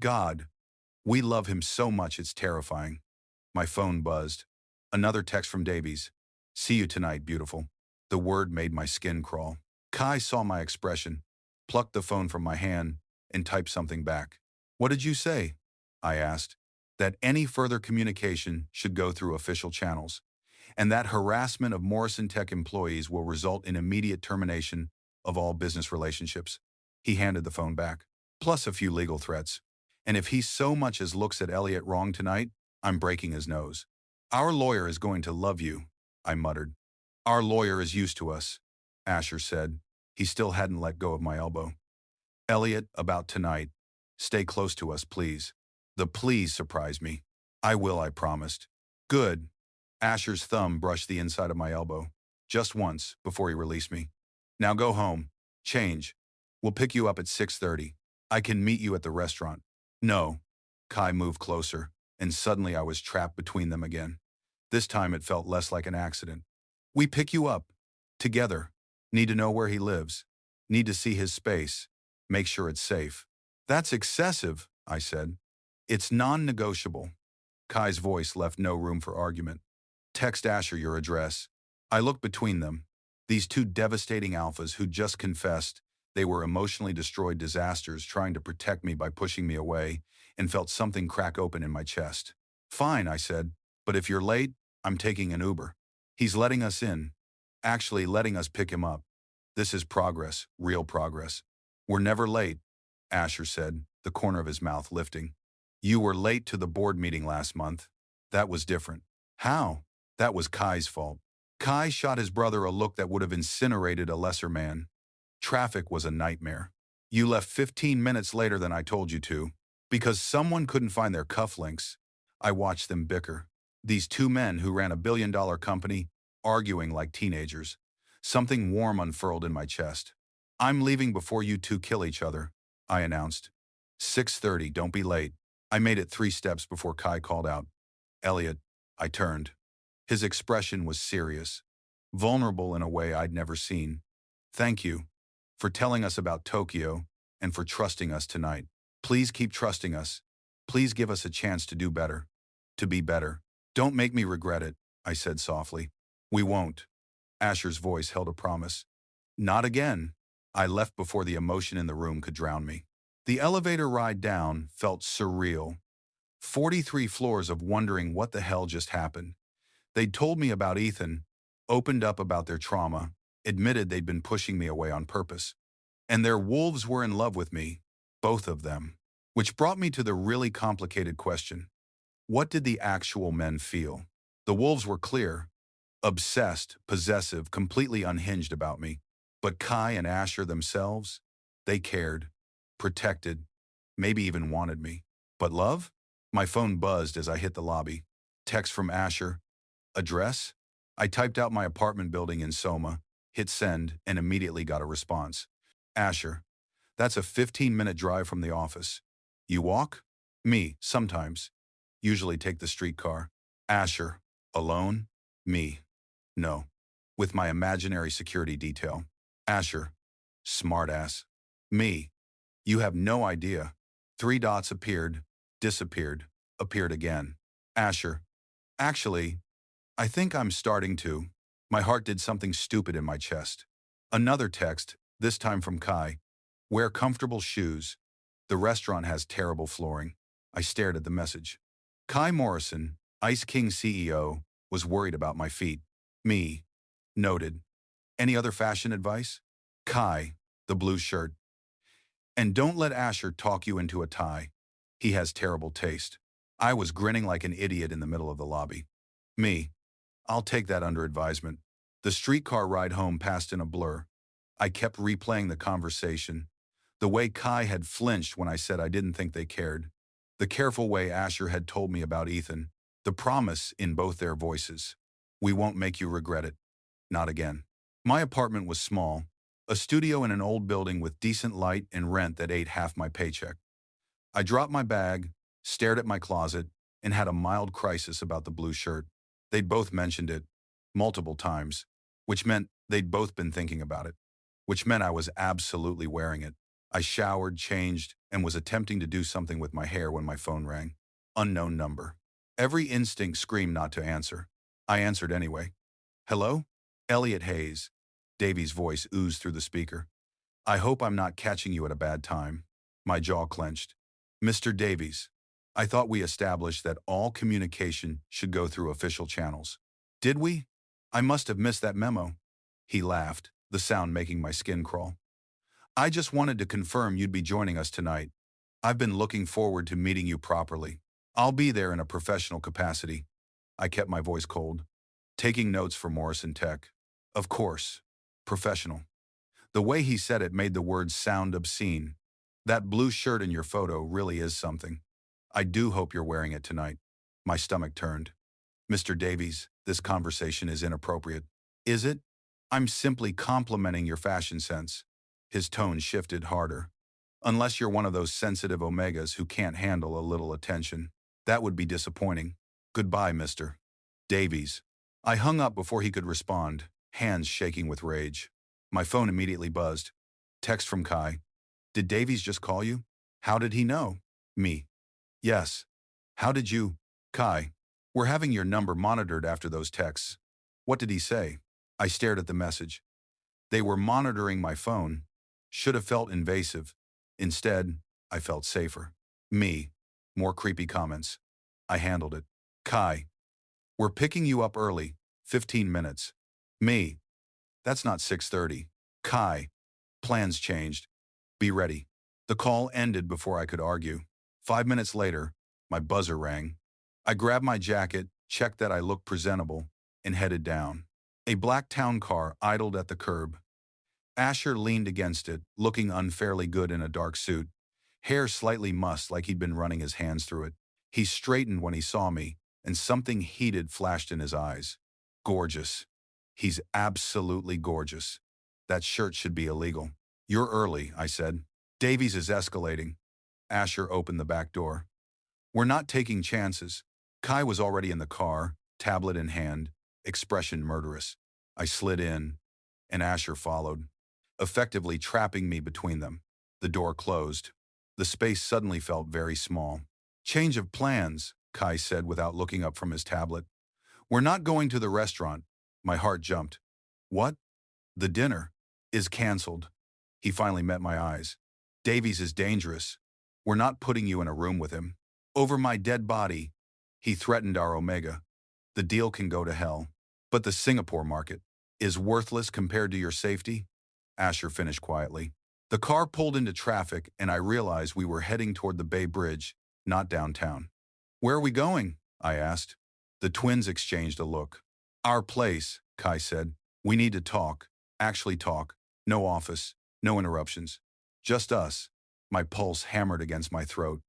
God. We love him so much it's terrifying. My phone buzzed. Another text from Davies. See you tonight, beautiful. The word made my skin crawl. Kai saw my expression, plucked the phone from my hand, and typed something back. What did you say? I asked. That any further communication should go through official channels, and that harassment of Morrison Tech employees will result in immediate termination of all business relationships. He handed the phone back, plus a few legal threats. And if he so much as looks at Elliot wrong tonight, I'm breaking his nose. Our lawyer is going to love you, I muttered. Our lawyer is used to us, Asher said. He still hadn't let go of my elbow. Elliot, about tonight. Stay close to us, please. The please surprised me. I will, I promised. Good. Asher's thumb brushed the inside of my elbow. Just once, before he released me. Now go home. Change. We'll pick you up at 6:30. I can meet you at the restaurant. No. Kai moved closer, and suddenly I was trapped between them again. This time it felt less like an accident. We pick you up. Together. Need to know where he lives. Need to see his space. Make sure it's safe. That's excessive, I said. It's non-negotiable. Kai's voice left no room for argument. Text Asher your address. I looked between them. These two devastating alphas who just confessed they were emotionally destroyed disasters trying to protect me by pushing me away, and felt something crack open in my chest. Fine, I said, but if you're late, I'm taking an Uber. He's letting us in. Actually letting us pick him up. This is progress, real progress. We're never late, Asher said, the corner of his mouth lifting. You were late to the board meeting last month. That was different. How? That was Kai's fault. Kai shot his brother a look that would have incinerated a lesser man. Traffic was a nightmare. You left 15 minutes later than I told you to. Because someone couldn't find their cufflinks, I watched them bicker. These two men who ran a billion-dollar company, arguing like teenagers. Something warm unfurled in my chest. I'm leaving before you two kill each other, I announced. 6:30, don't be late. I made it 3 steps before Kai called out. Elliot, I turned. His expression was serious, vulnerable in a way I'd never seen. Thank you for telling us about Tokyo and for trusting us tonight. Please keep trusting us. Please give us a chance to do better, to be better. Don't make me regret it, I said softly. We won't. Asher's voice held a promise. Not again. I left before the emotion in the room could drown me. The elevator ride down felt surreal. 43 floors of wondering what the hell just happened. They'd told me about Ethan, opened up about their trauma, admitted they'd been pushing me away on purpose. And their wolves were in love with me, both of them. Which brought me to the really complicated question. What did the actual men feel? The wolves were clear. Obsessed, possessive, completely unhinged about me. But Kai and Asher themselves, they cared, protected, maybe even wanted me. But love? My phone buzzed as I hit the lobby. Text from Asher. Address? I typed out my apartment building in Soma, hit send, and immediately got a response. Asher. That's a 15-minute drive from the office. You walk? Me, sometimes. Usually take the streetcar. Asher. Alone? Me. No. With my imaginary security detail. Asher. Smartass. Me. You have no idea. 3 dots appeared, disappeared, appeared again. Asher. Actually, I think I'm starting to. My heart did something stupid in my chest. Another text, this time from Kai. Wear comfortable shoes. The restaurant has terrible flooring. I stared at the message. Kai Morrison, Ice King CEO, was worried about my feet. Me. Noted. Any other fashion advice? Kai, the blue shirt. And don't let Asher talk you into a tie. He has terrible taste. I was grinning like an idiot in the middle of the lobby. Me. I'll take that under advisement. The streetcar ride home passed in a blur. I kept replaying the conversation. The way Kai had flinched when I said I didn't think they cared. The careful way Asher had told me about Ethan, the promise in both their voices. We won't make you regret it. Not again. My apartment was small, a studio in an old building with decent light and rent that ate half my paycheck. I dropped my bag, stared at my closet, and had a mild crisis about the blue shirt. They'd both mentioned it multiple times, which meant they'd both been thinking about it, which meant I was absolutely wearing it. I showered, changed, and was attempting to do something with my hair when my phone rang. Unknown number. Every instinct screamed not to answer. I answered anyway. Hello? Elliot Hayes. Davy's voice oozed through the speaker. I hope I'm not catching you at a bad time. My jaw clenched. Mr. Davies, I thought we established that all communication should go through official channels. Did we? I must have missed that memo. He laughed, the sound making my skin crawl. I just wanted to confirm you'd be joining us tonight. I've been looking forward to meeting you properly. I'll be there in a professional capacity. I kept my voice cold. Taking notes for Morrison Tech. Of course. Professional. The way he said it made the words sound obscene. That blue shirt in your photo really is something. I do hope you're wearing it tonight. My stomach turned. Mr. Davies, this conversation is inappropriate. Is it? I'm simply complimenting your fashion sense. His tone shifted harder. Unless you're one of those sensitive omegas who can't handle a little attention. That would be disappointing. Goodbye, Mr. Davies. I hung up before he could respond, hands shaking with rage. My phone immediately buzzed. Text from Kai. Did Davies just call you? How did he know? Me. Yes. How did you? Kai. We're having your number monitored after those texts. What did he say? I stared at the message. They were monitoring my phone. Should have felt invasive. Instead, I felt safer. Me. More creepy comments. I handled it. Kai. We're picking you up early. 15 minutes. Me. That's not 6:30. Kai. Plans changed. Be ready. The call ended before I could argue. 5 minutes later, my buzzer rang. I grabbed my jacket, checked that I looked presentable, and headed down. A black town car idled at the curb. Asher leaned against it, looking unfairly good in a dark suit. Hair slightly mussed like he'd been running his hands through it. He straightened when he saw me, and something heated flashed in his eyes. Gorgeous. He's absolutely gorgeous. That shirt should be illegal. You're early, I said. Davies is escalating. Asher opened the back door. We're not taking chances. Kai was already in the car, tablet in hand, expression murderous. I slid in, and Asher followed, effectively trapping me between them. The door closed. The space suddenly felt very small. Change of plans, Kai said without looking up from his tablet. We're not going to the restaurant. My heart jumped. What? The dinner is canceled. He finally met my eyes. Davies is dangerous. We're not putting you in a room with him. Over my dead body, he threatened our Omega. The deal can go to hell. But the Singapore market is worthless compared to your safety, Asher finished quietly. The car pulled into traffic, and I realized we were heading toward the Bay Bridge, not downtown. Where are we going? I asked. The twins exchanged a look. Our place, Kai said. We need to talk. Actually talk. No office. No interruptions. Just us. My pulse hammered against my throat.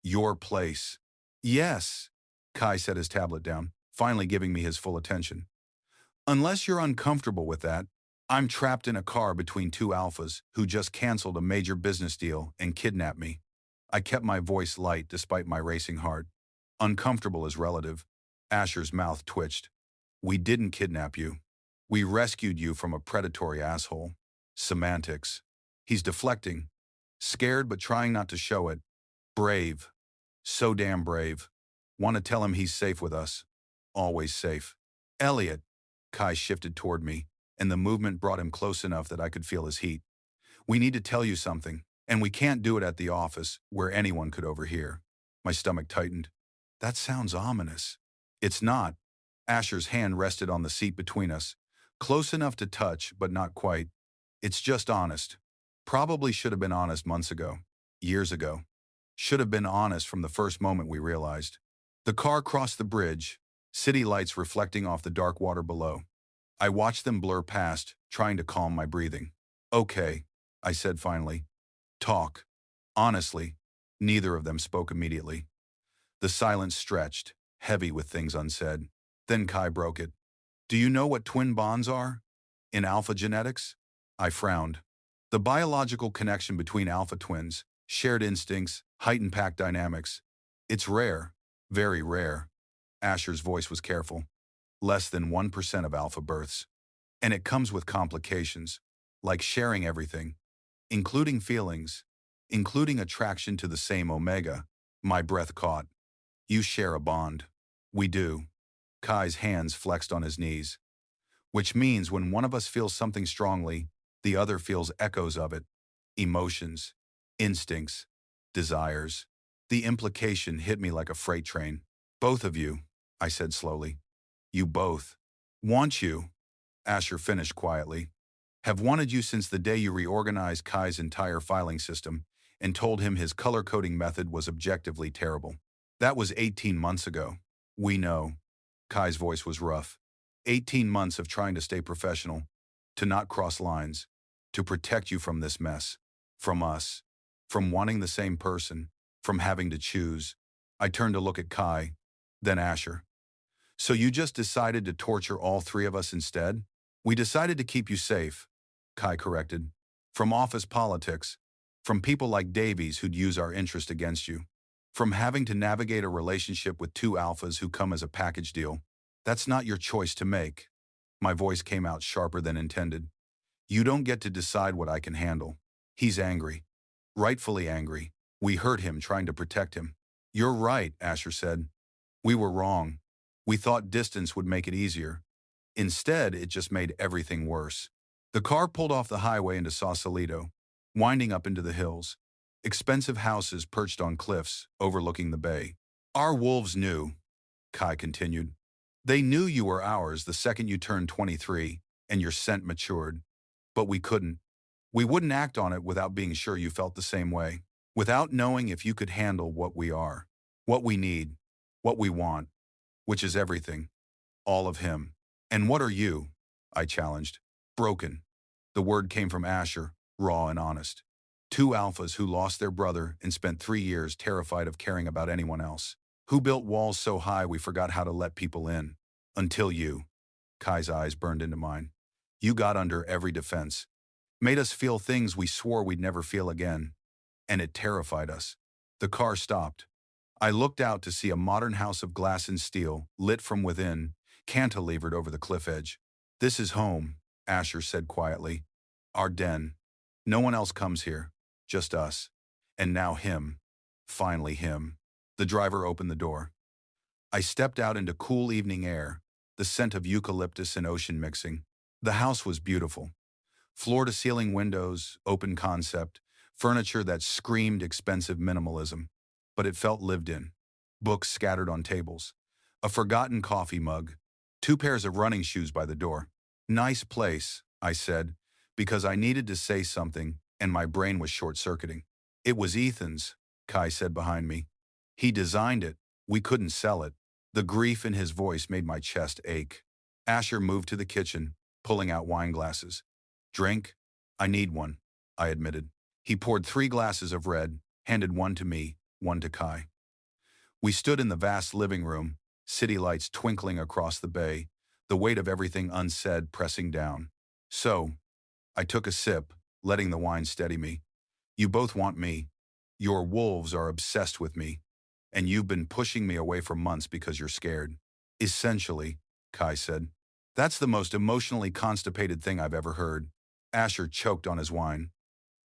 Your place. Yes, Kai set his tablet down, finally giving me his full attention. Unless you're uncomfortable with that, I'm trapped in a car between two alphas who just canceled a major business deal and kidnapped me. I kept my voice light despite my racing heart. Uncomfortable is relative. Asher's mouth twitched. We didn't kidnap you. We rescued you from a predatory asshole. Semantics. He's deflecting. Scared but trying not to show it. Brave. So damn brave. Want to tell him he's safe with us. Always safe. Elliot. Kai shifted toward me, and the movement brought him close enough that I could feel his heat. We need to tell you something, and we can't do it at the office where anyone could overhear. My stomach tightened. That sounds ominous. It's not. Asher's hand rested on the seat between us, close enough to touch, but not quite. It's just honest. Probably should have been honest months ago. Years ago. Should have been honest from the first moment we realized. The car crossed the bridge, city lights reflecting off the dark water below. I watched them blur past, trying to calm my breathing. Okay, I said finally. Talk. Honestly, neither of them spoke immediately. The silence stretched, heavy with things unsaid. Then Kai broke it. Do you know what twin bonds are? In alpha genetics? I frowned. The biological connection between alpha twins, shared instincts, heightened pack dynamics. It's rare, very rare. Asher's voice was careful. Less than 1% of alpha births. And it comes with complications, like sharing everything, including feelings, including attraction to the same omega. My breath caught. You share a bond. We do. Kai's hands flexed on his knees. Which means when one of us feels something strongly, the other feels echoes of it. Emotions, instincts, desires. The implication hit me like a freight train. Both of you, I said slowly. You both. Want you, Asher finished quietly. Have wanted you since the day you reorganized Kai's entire filing system and told him his color-coding method was objectively terrible. That was 18 months ago. We know. Kai's voice was rough. 18 months of trying to stay professional, to not cross lines, to protect you from this mess, from us, from wanting the same person, from having to choose. I turned to look at Kai, then Asher. So you just decided to torture all three of us instead? We decided to keep you safe, Kai corrected. From office politics, from people like Davies who'd use our interest against you, from having to navigate a relationship with two alphas who come as a package deal. That's not your choice to make. My voice came out sharper than intended. You don't get to decide what I can handle. He's angry. Rightfully angry. We hurt him trying to protect him. You're right, Asher said. We were wrong. We thought distance would make it easier. Instead, it just made everything worse. The car pulled off the highway into Sausalito, winding up into the hills. Expensive houses perched on cliffs, overlooking the bay. Our wolves knew, Kai continued. They knew you were ours the second you turned 23 and your scent matured. But we couldn't. We wouldn't act on it without being sure you felt the same way, without knowing if you could handle what we are, what we need, what we want, which is everything, all of him. And what are you? I challenged. Broken. The word came from Asher, raw and honest. Two alphas who lost their brother and spent 3 years terrified of caring about anyone else. Who built walls so high we forgot how to let people in. Until you. Kai's eyes burned into mine. You got under every defense. Made us feel things we swore we'd never feel again. And it terrified us. The car stopped. I looked out to see a modern house of glass and steel, lit from within, cantilevered over the cliff edge. This is home, Asher said quietly. Our den. No one else comes here. Just us. And now him. Finally him. The driver opened the door. I stepped out into cool evening air, the scent of eucalyptus and ocean mixing. The house was beautiful. Floor-to-ceiling windows, open concept, furniture that screamed expensive minimalism. But it felt lived in. Books scattered on tables. A forgotten coffee mug. 2 pairs of running shoes by the door. Nice place, I said, because I needed to say something and my brain was short-circuiting. It was Ethan's, Kai said behind me. He designed it. We couldn't sell it. The grief in his voice made my chest ache. Asher moved to the kitchen, pulling out wine glasses. Drink? I need one, I admitted. He poured 3 glasses of red, handed one to me, one to Kai. We stood in the vast living room, city lights twinkling across the bay, the weight of everything unsaid pressing down. So, I took a sip, letting the wine steady me. You both want me. Your wolves are obsessed with me. And you've been pushing me away for months because you're scared. Essentially, Kai said. That's the most emotionally constipated thing I've ever heard. Asher choked on his wine.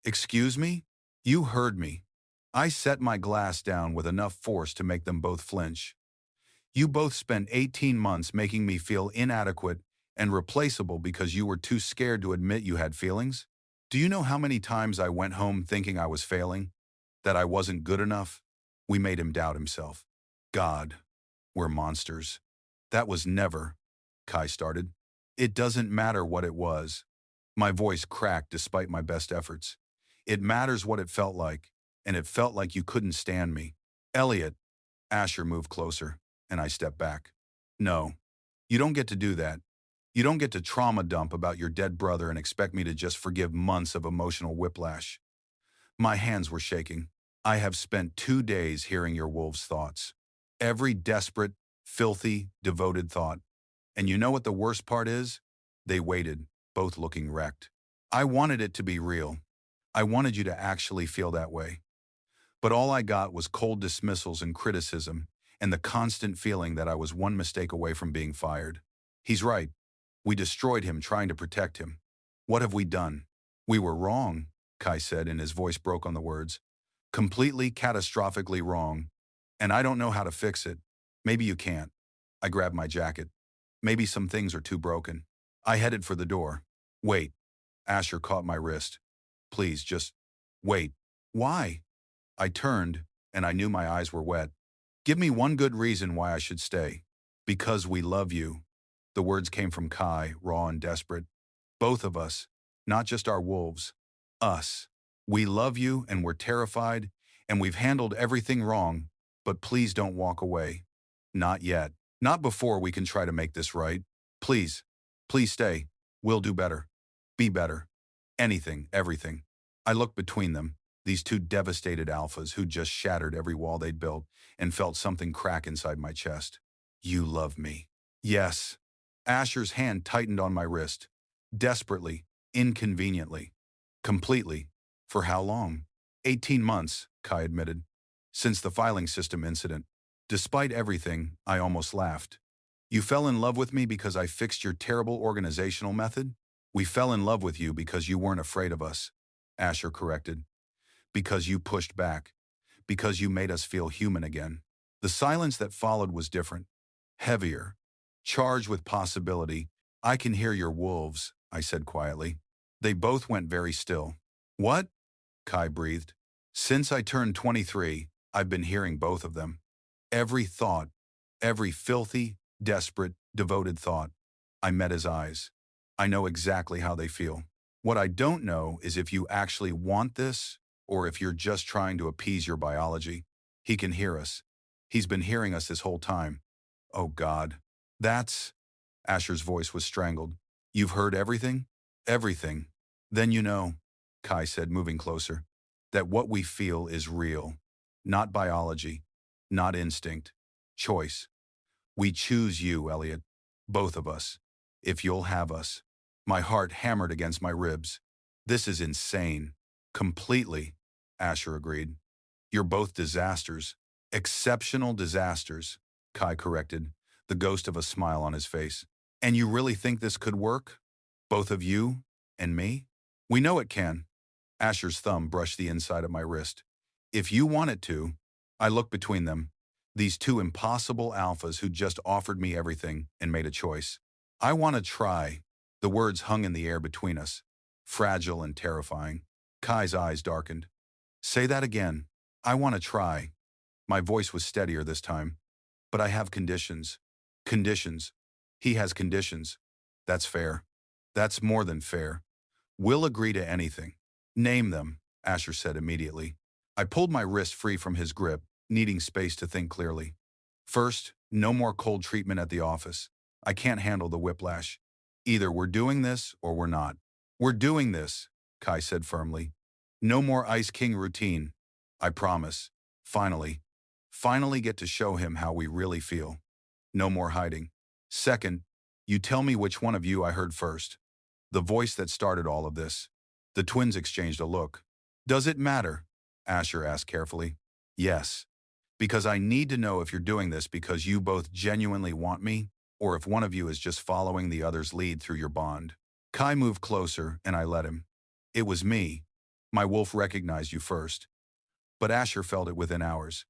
Excuse me? You heard me. I set my glass down with enough force to make them both flinch. You both spent 18 months making me feel inadequate and replaceable because you were too scared to admit you had feelings? Do you know how many times I went home thinking I was failing? That I wasn't good enough? We made him doubt himself. God, we're monsters. That was never, Kai started. It doesn't matter what it was. My voice cracked despite my best efforts. It matters what it felt like, and it felt like you couldn't stand me. Elliot, Asher moved closer, and I stepped back. No, you don't get to do that. You don't get to trauma dump about your dead brother and expect me to just forgive months of emotional whiplash. My hands were shaking. I have spent 2 days hearing your wolves' thoughts. Every desperate, filthy, devoted thought. And you know what the worst part is? They waited, both looking wrecked. I wanted it to be real. I wanted you to actually feel that way. But all I got was cold dismissals and criticism, and the constant feeling that I was one mistake away from being fired. He's right. We destroyed him trying to protect him. What have we done? We were wrong, Kai said, and his voice broke on the words. Completely, catastrophically wrong. And I don't know how to fix it. Maybe you can't. I grabbed my jacket. Maybe some things are too broken. I headed for the door. Wait. Asher caught my wrist. Please, just wait. Why? I turned, and I knew my eyes were wet. Give me one good reason why I should stay. Because we love you. The words came from Kai, raw and desperate. Both of us, not just our wolves. Us. We love you, and we're terrified, and we've handled everything wrong, but please don't walk away. Not yet. Not before we can try to make this right. Please. Please stay. We'll do better. Be better. Anything, everything. I looked between them, these two devastated alphas who'd just shattered every wall they'd built, and felt something crack inside my chest. You love me. Yes. Asher's hand tightened on my wrist. Desperately, inconveniently, completely. For how long? 18 months, Kai admitted. Since the filing system incident. Despite everything, I almost laughed. You fell in love with me because I fixed your terrible organizational method? We fell in love with you because you weren't afraid of us, Asher corrected. Because you pushed back. Because you made us feel human again. The silence that followed was different. Heavier. Charged with possibility. I can hear your wolves, I said quietly. They both went very still. What? Kai breathed. Since I turned 23, I've been hearing both of them. Every thought, every filthy, desperate, devoted thought. I met his eyes. I know exactly how they feel. What I don't know is if you actually want this, or if you're just trying to appease your biology. He can hear us. He's been hearing us this whole time. Oh God. That's... Asher's voice was strangled. You've heard everything? Everything. Then you know, Kai said, moving closer, that what we feel is real. Not biology. Not instinct. Choice. We choose you, Elliot. Both of us. If you'll have us. My heart hammered against my ribs. This is insane. Completely, Asher agreed. You're both disasters. Exceptional disasters, Kai corrected, the ghost of a smile on his face. And you really think this could work? Both of you and me? We know it can. Asher's thumb brushed the inside of my wrist. If you want it to. I looked between them, these two impossible alphas who just offered me everything and made a choice. I want to try. The words hung in the air between us, fragile and terrifying. Kai's eyes darkened. Say that again. I want to try. My voice was steadier this time. But I have conditions. Conditions. He has conditions. That's fair. That's more than fair. We'll agree to anything. Name them, Asher said immediately. I pulled my wrist free from his grip, needing space to think clearly. First, no more cold treatment at the office. I can't handle the whiplash. Either we're doing this or we're not. We're doing this, Kai said firmly. No more Ice King routine. I promise. Finally get to show him how we really feel. No more hiding. Second, you tell me which one of you I heard first. The voice that started all of this. The twins exchanged a look. Does it matter? Asher asked carefully. Yes. Because I need to know if you're doing this because you both genuinely want me, or if one of you is just following the other's lead through your bond. Kai moved closer, and I let him. It was me. My wolf recognized you first. But Asher felt it within hours.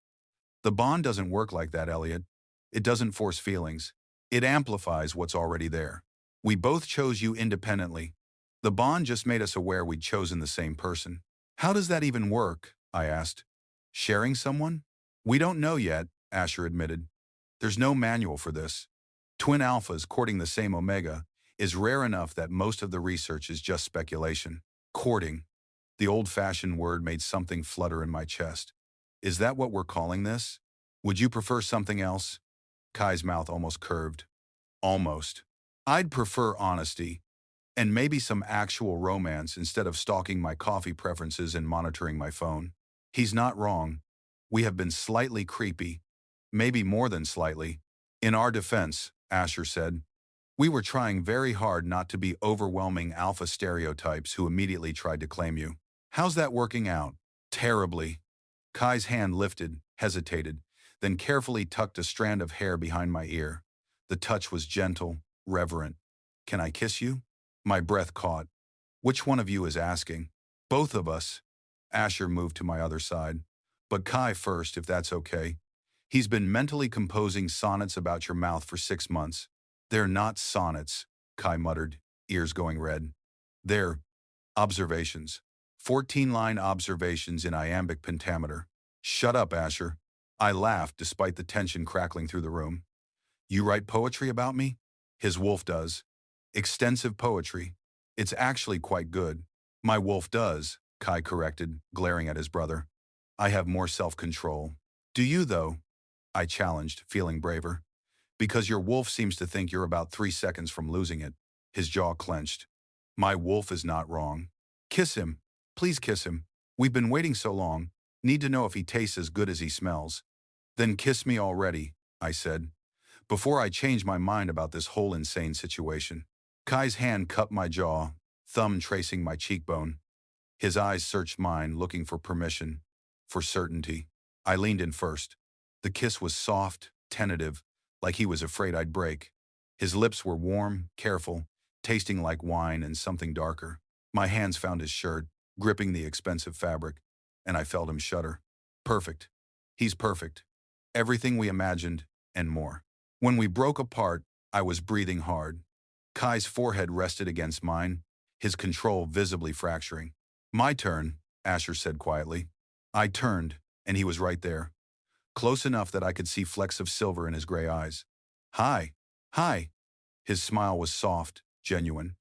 The bond doesn't work like that, Elliot. It doesn't force feelings. It amplifies what's already there. We both chose you independently. The bond just made us aware we'd chosen the same person. How does that even work? I asked. Sharing someone? We don't know yet, Asher admitted. There's no manual for this. Twin alphas courting the same omega is rare enough that most of the research is just speculation. Courting. The old-fashioned word made something flutter in my chest. Is that what we're calling this? Would you prefer something else? Kai's mouth almost curved. Almost. I'd prefer honesty. And maybe some actual romance instead of stalking my coffee preferences and monitoring my phone. He's not wrong. We have been slightly creepy. Maybe more than slightly. In our defense, Asher said, we were trying very hard not to be overwhelming alpha stereotypes who immediately tried to claim you. How's that working out? Terribly. Kai's hand lifted, hesitated, then carefully tucked a strand of hair behind my ear. The touch was gentle, reverent. Can I kiss you? My breath caught. Which one of you is asking? Both of us. Asher moved to my other side. But Kai first, if that's okay. He's been mentally composing sonnets about your mouth for 6 months. They're not sonnets, Kai muttered, ears going red. They're observations. 14-line observations in iambic pentameter. Shut up, Asher. I laughed despite the tension crackling through the room. You write poetry about me? His wolf does. Extensive poetry. It's actually quite good. My wolf does, Kai corrected, glaring at his brother. I have more self-control. Do you, though? I challenged, feeling braver. Because your wolf seems to think you're about 3 seconds from losing it. His jaw clenched. My wolf is not wrong. Kiss him. Please kiss him. We've been waiting so long. Need to know if he tastes as good as he smells. Then kiss me already, I said, before I change my mind about this whole insane situation. Kai's hand cupped my jaw, thumb tracing my cheekbone. His eyes searched mine, looking for permission, for certainty. I leaned in first. The kiss was soft, tentative, like he was afraid I'd break. His lips were warm, careful, tasting like wine and something darker. My hands found his shirt, gripping the expensive fabric, and I felt him shudder. Perfect. He's perfect. Everything we imagined, and more. When we broke apart, I was breathing hard. Kai's forehead rested against mine, his control visibly fracturing. My turn, Asher said quietly. I turned, and he was right there. Close enough that I could see flecks of silver in his gray eyes. Hi. Hi. His smile was soft, genuine.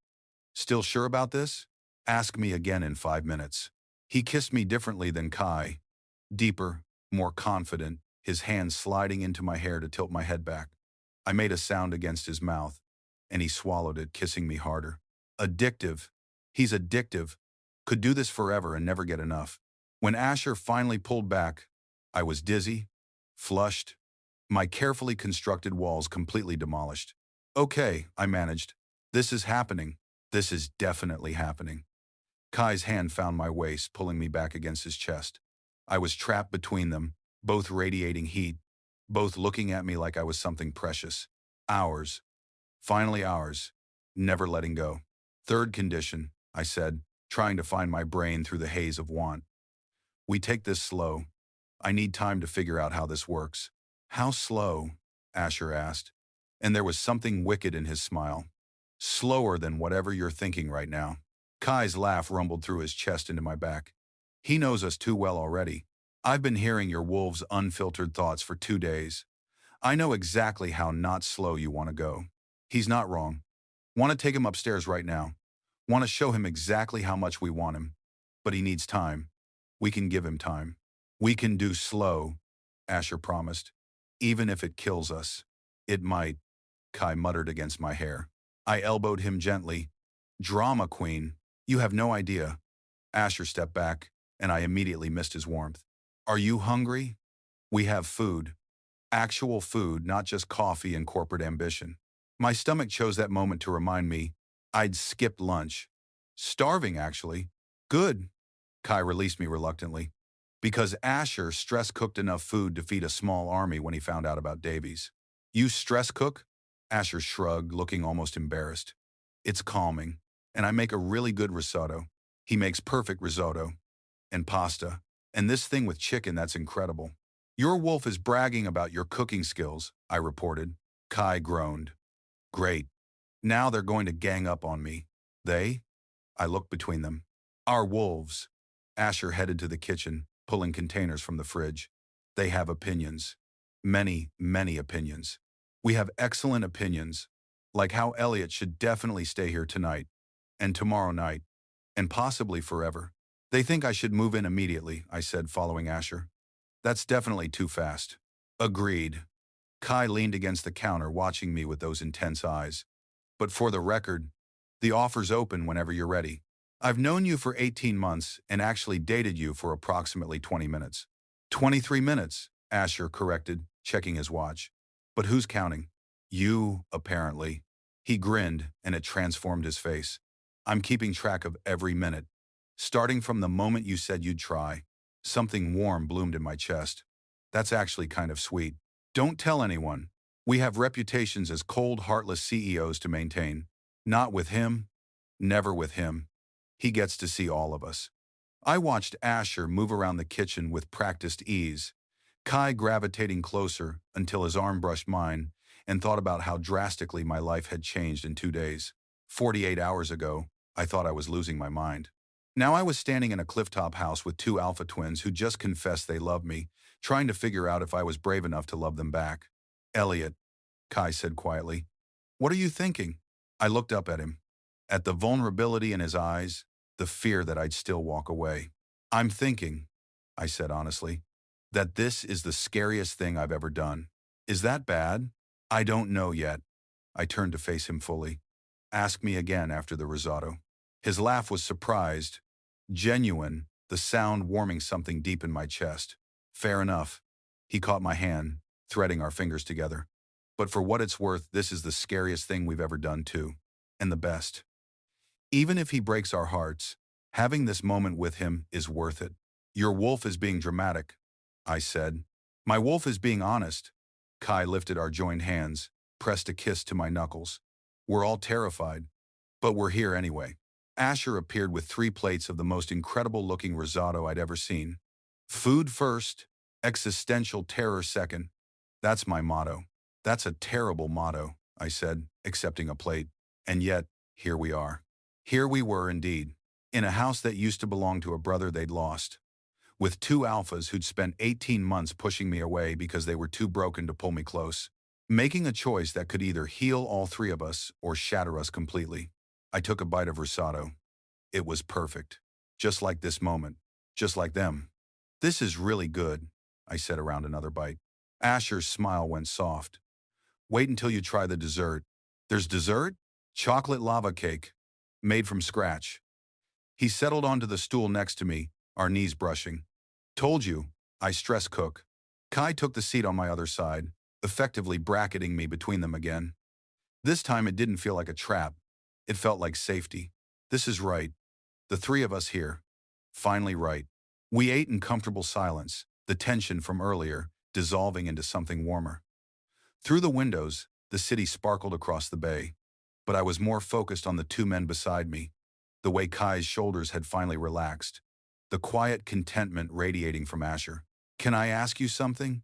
Still sure about this? Ask me again in 5 minutes. He kissed me differently than Kai. Deeper, more confident, his hand sliding into my hair to tilt my head back. I made a sound against his mouth, and he swallowed it, kissing me harder. Addictive. He's addictive. Could do this forever and never get enough. When Asher finally pulled back, I was dizzy, flushed, my carefully constructed walls completely demolished. Okay, I managed. This is happening. This is definitely happening. Kai's hand found my waist, pulling me back against his chest. I was trapped between them, both radiating heat, both looking at me like I was something precious. Ours. Finally ours. Never letting go. Third condition, I said, trying to find my brain through the haze of want. We take this slow. I need time to figure out how this works. How slow? Asher asked, and there was something wicked in his smile. Slower than whatever you're thinking right now. Kai's laugh rumbled through his chest into my back. He knows us too well already. I've been hearing your wolf's unfiltered thoughts for 2 days. I know exactly how not slow you want to go. He's not wrong. Want to take him upstairs right now. Want to show him exactly how much we want him. But he needs time. We can give him time. We can do slow, Asher promised. Even if it kills us. It might, Kai muttered against my hair. I elbowed him gently. Drama queen, you have no idea. Asher stepped back, and I immediately missed his warmth. Are you hungry? We have food. Actual food, not just coffee and corporate ambition. My stomach chose that moment to remind me I'd skipped lunch. Starving, actually. Good. Kai released me reluctantly. Because Asher stress-cooked enough food to feed a small army when he found out about Davies. You stress cook? Asher shrugged, looking almost embarrassed. It's calming, and I make a really good risotto. He makes perfect risotto. And pasta. And this thing with chicken, that's incredible. Your wolf is bragging about your cooking skills, I reported. Kai groaned. Great. Now they're going to gang up on me. They? I looked between them. Our wolves. Asher headed to the kitchen, pulling containers from the fridge. They have opinions. Many, many opinions. We have excellent opinions, like how Elliot should definitely stay here tonight, and tomorrow night, and possibly forever. They think I should move in immediately, I said, following Asher. That's definitely too fast. Agreed. Kai leaned against the counter, watching me with those intense eyes. But for the record, the offer's open whenever you're ready. I've known you for 18 months and actually dated you for approximately 20 minutes. 23 minutes, Asher corrected, checking his watch. But who's counting? You, apparently. He grinned, and it transformed his face. I'm keeping track of every minute. Starting from the moment you said you'd try. Something warm bloomed in my chest. That's actually kind of sweet. Don't tell anyone. We have reputations as cold, heartless CEOs to maintain. Not with him. Never with him. He gets to see all of us. I watched Asher move around the kitchen with practiced ease, Kai gravitating closer until his arm brushed mine, and thought about how drastically my life had changed in 2 days. 48 hours ago, I thought I was losing my mind. Now I was standing in a clifftop house with two alpha twins who just confessed they loved me, trying to figure out if I was brave enough to love them back. Elliot, Kai said quietly. What are you thinking? I looked up at him. At the vulnerability in his eyes, the fear that I'd still walk away. I'm thinking, I said honestly, that this is the scariest thing I've ever done. Is that bad? I don't know yet. I turned to face him fully. Ask me again after the risotto. His laugh was surprised, genuine, the sound warming something deep in my chest. Fair enough. He caught my hand, threading our fingers together. But for what it's worth, this is the scariest thing we've ever done too. And the best. Even if he breaks our hearts, having this moment with him is worth it. Your wolf is being dramatic, I said. My wolf is being honest. Kai lifted our joined hands, pressed a kiss to my knuckles. We're all terrified, but we're here anyway. Asher appeared with 3 plates of the most incredible-looking risotto I'd ever seen. Food first, existential terror second. That's my motto. That's a terrible motto, I said, accepting a plate. And yet, here we are. Here we were indeed, in a house that used to belong to a brother they'd lost, with 2 alphas who'd spent 18 months pushing me away because they were too broken to pull me close, making a choice that could either heal all 3 of us or shatter us completely. I took a bite of risotto. It was perfect. Just like this moment. Just like them. This is really good, I said around another bite. Asher's smile went soft. Wait until you try the dessert. There's dessert? Chocolate lava cake. Made from scratch. He settled onto the stool next to me, our knees brushing. Told you, I stress cook. Kai took the seat on my other side, effectively bracketing me between them again. This time it didn't feel like a trap. It felt like safety. This is right. The 3 of us here. Finally right. We ate in comfortable silence, the tension from earlier dissolving into something warmer. Through the windows, the city sparkled across the bay, but I was more focused on the 2 men beside me, the way Kai's shoulders had finally relaxed, the quiet contentment radiating from Asher. Can I ask you something?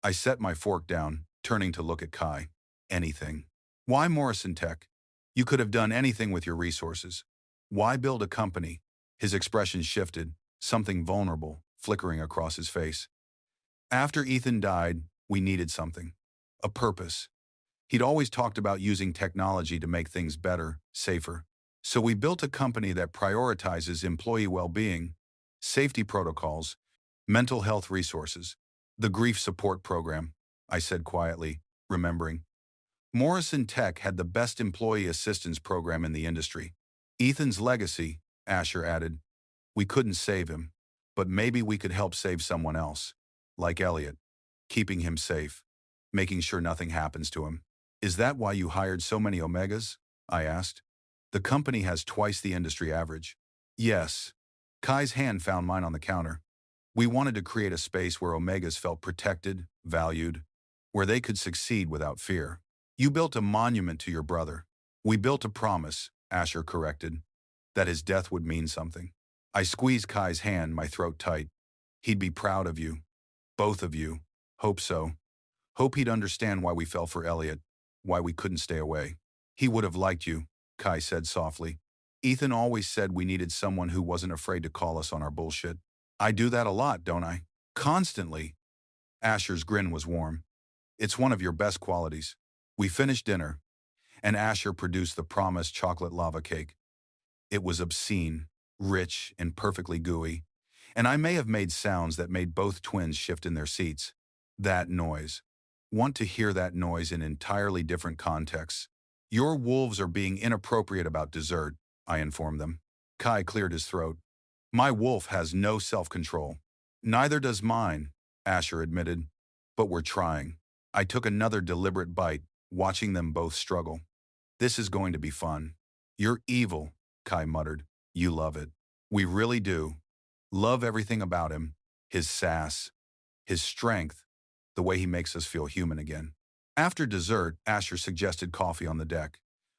I set my fork down, turning to look at Kai. Anything. Why Morrison Tech? You could have done anything with your resources. Why build a company? His expression shifted, something vulnerable flickering across his face. After Ethan died, we needed something. A purpose. He'd always talked about using technology to make things better, safer. So we built a company that prioritizes employee well-being, safety protocols, mental health resources, the grief support program, I said quietly, remembering. Morrison Tech had the best employee assistance program in the industry. Ethan's legacy, Asher added. We couldn't save him, but maybe we could help save someone else, like Elliot, keeping him safe, making sure nothing happens to him. Is that why you hired so many Omegas? I asked. The company has twice the industry average. Yes. Kai's hand found mine on the counter. We wanted to create a space where Omegas felt protected, valued, where they could succeed without fear. You built a monument to your brother. We built a promise, Asher corrected, that his death would mean something. I squeezed Kai's hand, my throat tight. He'd be proud of you. Both of you. Hope so. Hope he'd understand why we fell for Elliot, why we couldn't stay away. He would have liked you, Kai said softly. Ethan always said we needed someone who wasn't afraid to call us on our bullshit. I do that a lot, don't I? Constantly. Asher's grin was warm. It's one of your best qualities. We finished dinner, and Asher produced the promised chocolate lava cake. It was obscene, rich, and perfectly gooey, and I may have made sounds that made both twins shift in their seats. That noise. Want to hear that noise in entirely different contexts. Your wolves are being inappropriate about dessert, I informed them. Kai cleared his throat. My wolf has no self-control. Neither does mine, Asher admitted. But we're trying. I took another deliberate bite, watching them both struggle. This is going to be fun. You're evil, Kai muttered. You love it. We really do. Love everything about him. His sass, his strength, the way he makes us feel human again. After dessert, Asher suggested coffee on the deck.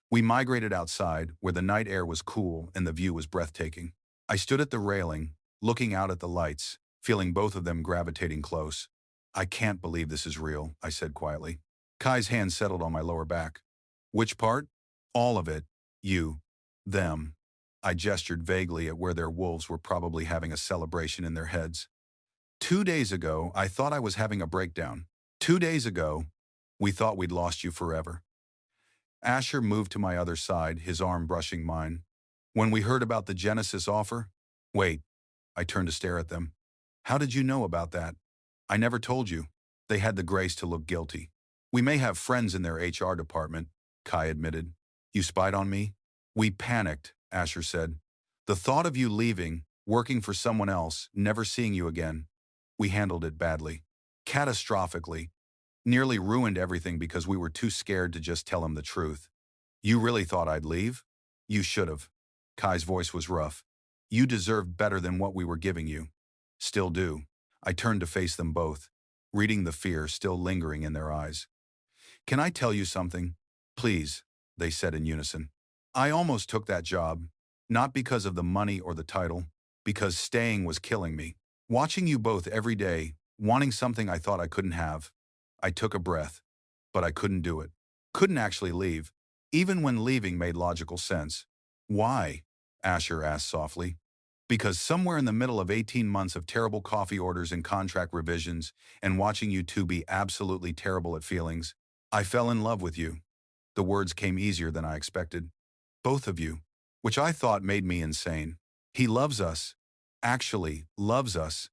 We migrated outside, where the night air was cool and the view was breathtaking. I stood at the railing, looking out at the lights, feeling both of them gravitating close. I can't believe this is real, I said quietly. Kai's hand settled on my lower back. Which part? All of it. You. Them. I gestured vaguely at where their wolves were probably having a celebration in their heads. 2 days ago, I thought I was having a breakdown. 2 days ago, we thought we'd lost you forever. Asher moved to my other side, his arm brushing mine. When we heard about the Genesis offer? Wait, I turned to stare at them. How did you know about that? I never told you. They had the grace to look guilty. We may have friends in their HR department, Kai admitted. You spied on me? We panicked, Asher said. The thought of you leaving, working for someone else, never seeing you again. We handled it badly. Catastrophically. Nearly ruined everything because we were too scared to just tell him the truth. You really thought I'd leave? You should have. Kai's voice was rough. You deserved better than what we were giving you. Still do. I turned to face them both, reading the fear still lingering in their eyes. Can I tell you something? Please, they said in unison. I almost took that job, not because of the money or the title, because staying was killing me. Watching you both every day, wanting something I thought I couldn't have. I took a breath, but I couldn't do it. Couldn't actually leave, even when leaving made logical sense. Why? Asher asked softly. Because somewhere in the middle of 18 months of terrible coffee orders and contract revisions, and watching you two be absolutely terrible at feelings, I fell in love with you. The words came easier than I expected. Both of you, which I thought made me insane. He loves us. Actually, loves us.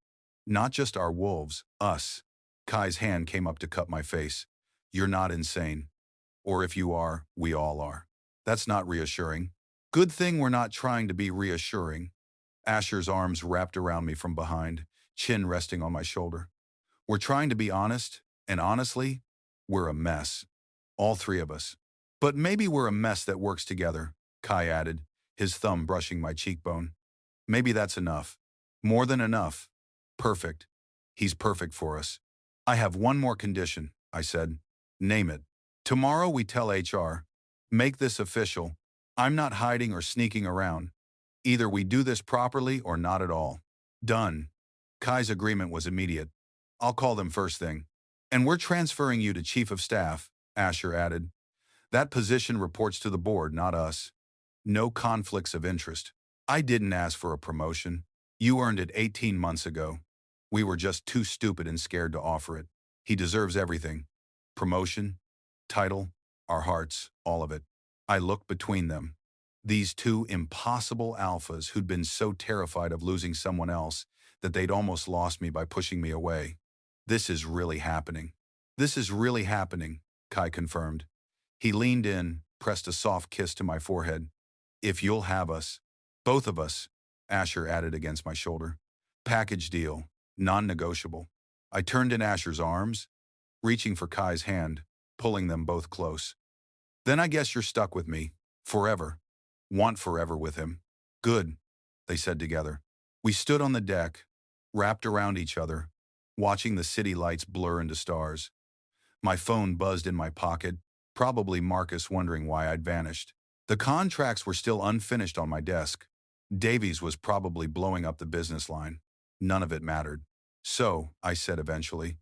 Not just our wolves, us. Kai's hand came up to cut my face. You're not insane. Or if you are, we all are. That's not reassuring. Good thing we're not trying to be reassuring. Asher's arms wrapped around me from behind, chin resting on my shoulder. We're trying to be honest, and honestly, we're a mess. All three of us. But maybe we're a mess that works together, Kai added, his thumb brushing my cheekbone. Maybe that's enough. More than enough. Perfect. He's perfect for us. I have one more condition, I said. Name it. Tomorrow we tell HR. Make this official. I'm not hiding or sneaking around. Either we do this properly or not at all. Done. Kai's agreement was immediate. I'll call them first thing. And we're transferring you to Chief of Staff, Asher added. That position reports to the board, not us. No conflicts of interest. I didn't ask for a promotion. You earned it 18 months ago. We were just too stupid and scared to offer it. He deserves everything. Promotion, title, our hearts, all of it. I looked between them. These two impossible alphas who'd been so terrified of losing someone else that they'd almost lost me by pushing me away. This is really happening. This is really happening, Kai confirmed. He leaned in, pressed a soft kiss to my forehead. If you'll have us. Both of us, Asher added against my shoulder. Package deal, non-negotiable. I turned in Asher's arms, reaching for Kai's hand, pulling them both close. Then I guess you're stuck with me, forever. Want forever with him. Good, they said together. We stood on the deck, wrapped around each other, watching the city lights blur into stars. My phone buzzed in my pocket, probably Marcus wondering why I'd vanished. The contracts were still unfinished on my desk. Davies was probably blowing up the business line. None of it mattered. So, I said eventually,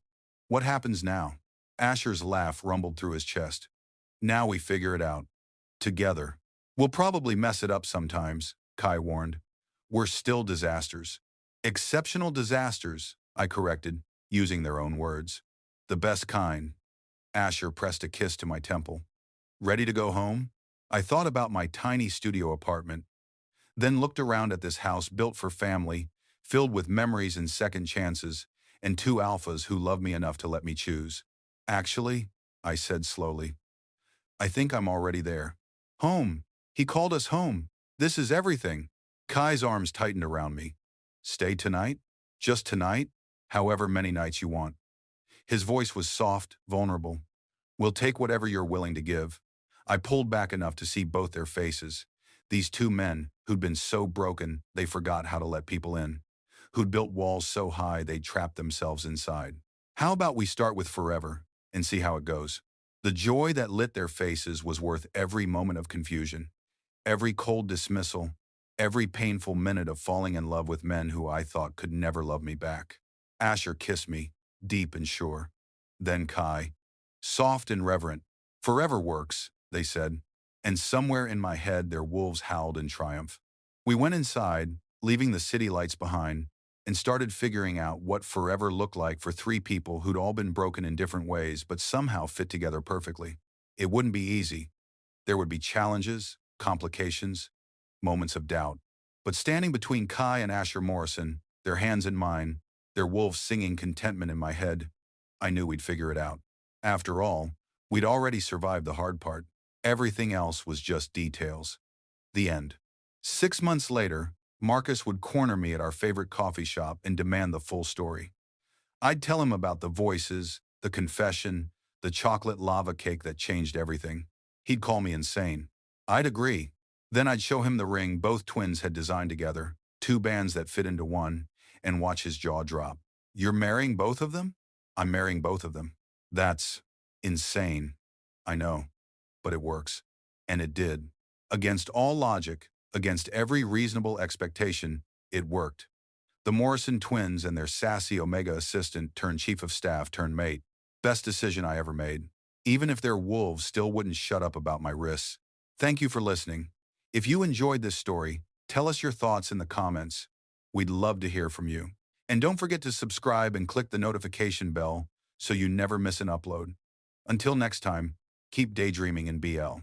what happens now? Asher's laugh rumbled through his chest. Now we figure it out. Together. We'll probably mess it up sometimes, Kai warned. We're still disasters. Exceptional disasters, I corrected, using their own words. The best kind. Asher pressed a kiss to my temple. Ready to go home? I thought about my tiny studio apartment, then looked around at this house built for family, filled with memories and second chances, and two alphas who love me enough to let me choose. Actually, I said slowly, I think I'm already there. Home. He called us home. This is everything. Kai's arms tightened around me. Stay tonight? Just tonight? However many nights you want. His voice was soft, vulnerable. "We'll take whatever you're willing to give." I pulled back enough to see both their faces. These two men who'd been so broken they forgot how to let people in, who'd built walls so high they trapped themselves inside. "How about we start with forever and see how it goes?" The joy that lit their faces was worth every moment of confusion, every cold dismissal, every painful minute of falling in love with men who I thought could never love me back. Asher kissed me, deep and sure. Then Kai, soft and reverent. "Forever works," they said, and somewhere in my head their wolves howled in triumph. We went inside, leaving the city lights behind, and started figuring out what forever looked like for three people who'd all been broken in different ways but somehow fit together perfectly. It wouldn't be easy. There would be challenges, complications, moments of doubt. But standing between Kai and Asher Morrison, their hands in mine, their wolves singing contentment in my head, I knew we'd figure it out. After all, we'd already survived the hard part. Everything else was just details. The end. 6 months later, Marcus would corner me at our favorite coffee shop and demand the full story. I'd tell him about the voices, the confession, the chocolate lava cake that changed everything. He'd call me insane. I'd agree. Then I'd show him the ring both twins had designed together, two bands that fit into one, and watch his jaw drop. "You're marrying both of them?" "I'm marrying both of them." "That's insane." "I know, but it works." And it did. Against all logic, against every reasonable expectation, it worked. The Morrison twins and their sassy Omega assistant turned chief of staff turned mate. Best decision I ever made. Even if their wolves still wouldn't shut up about my risks. Thank you for listening. If you enjoyed this story, tell us your thoughts in the comments. We'd love to hear from you. And don't forget to subscribe and click the notification bell so you never miss an upload. Until next time, keep daydreaming in BL.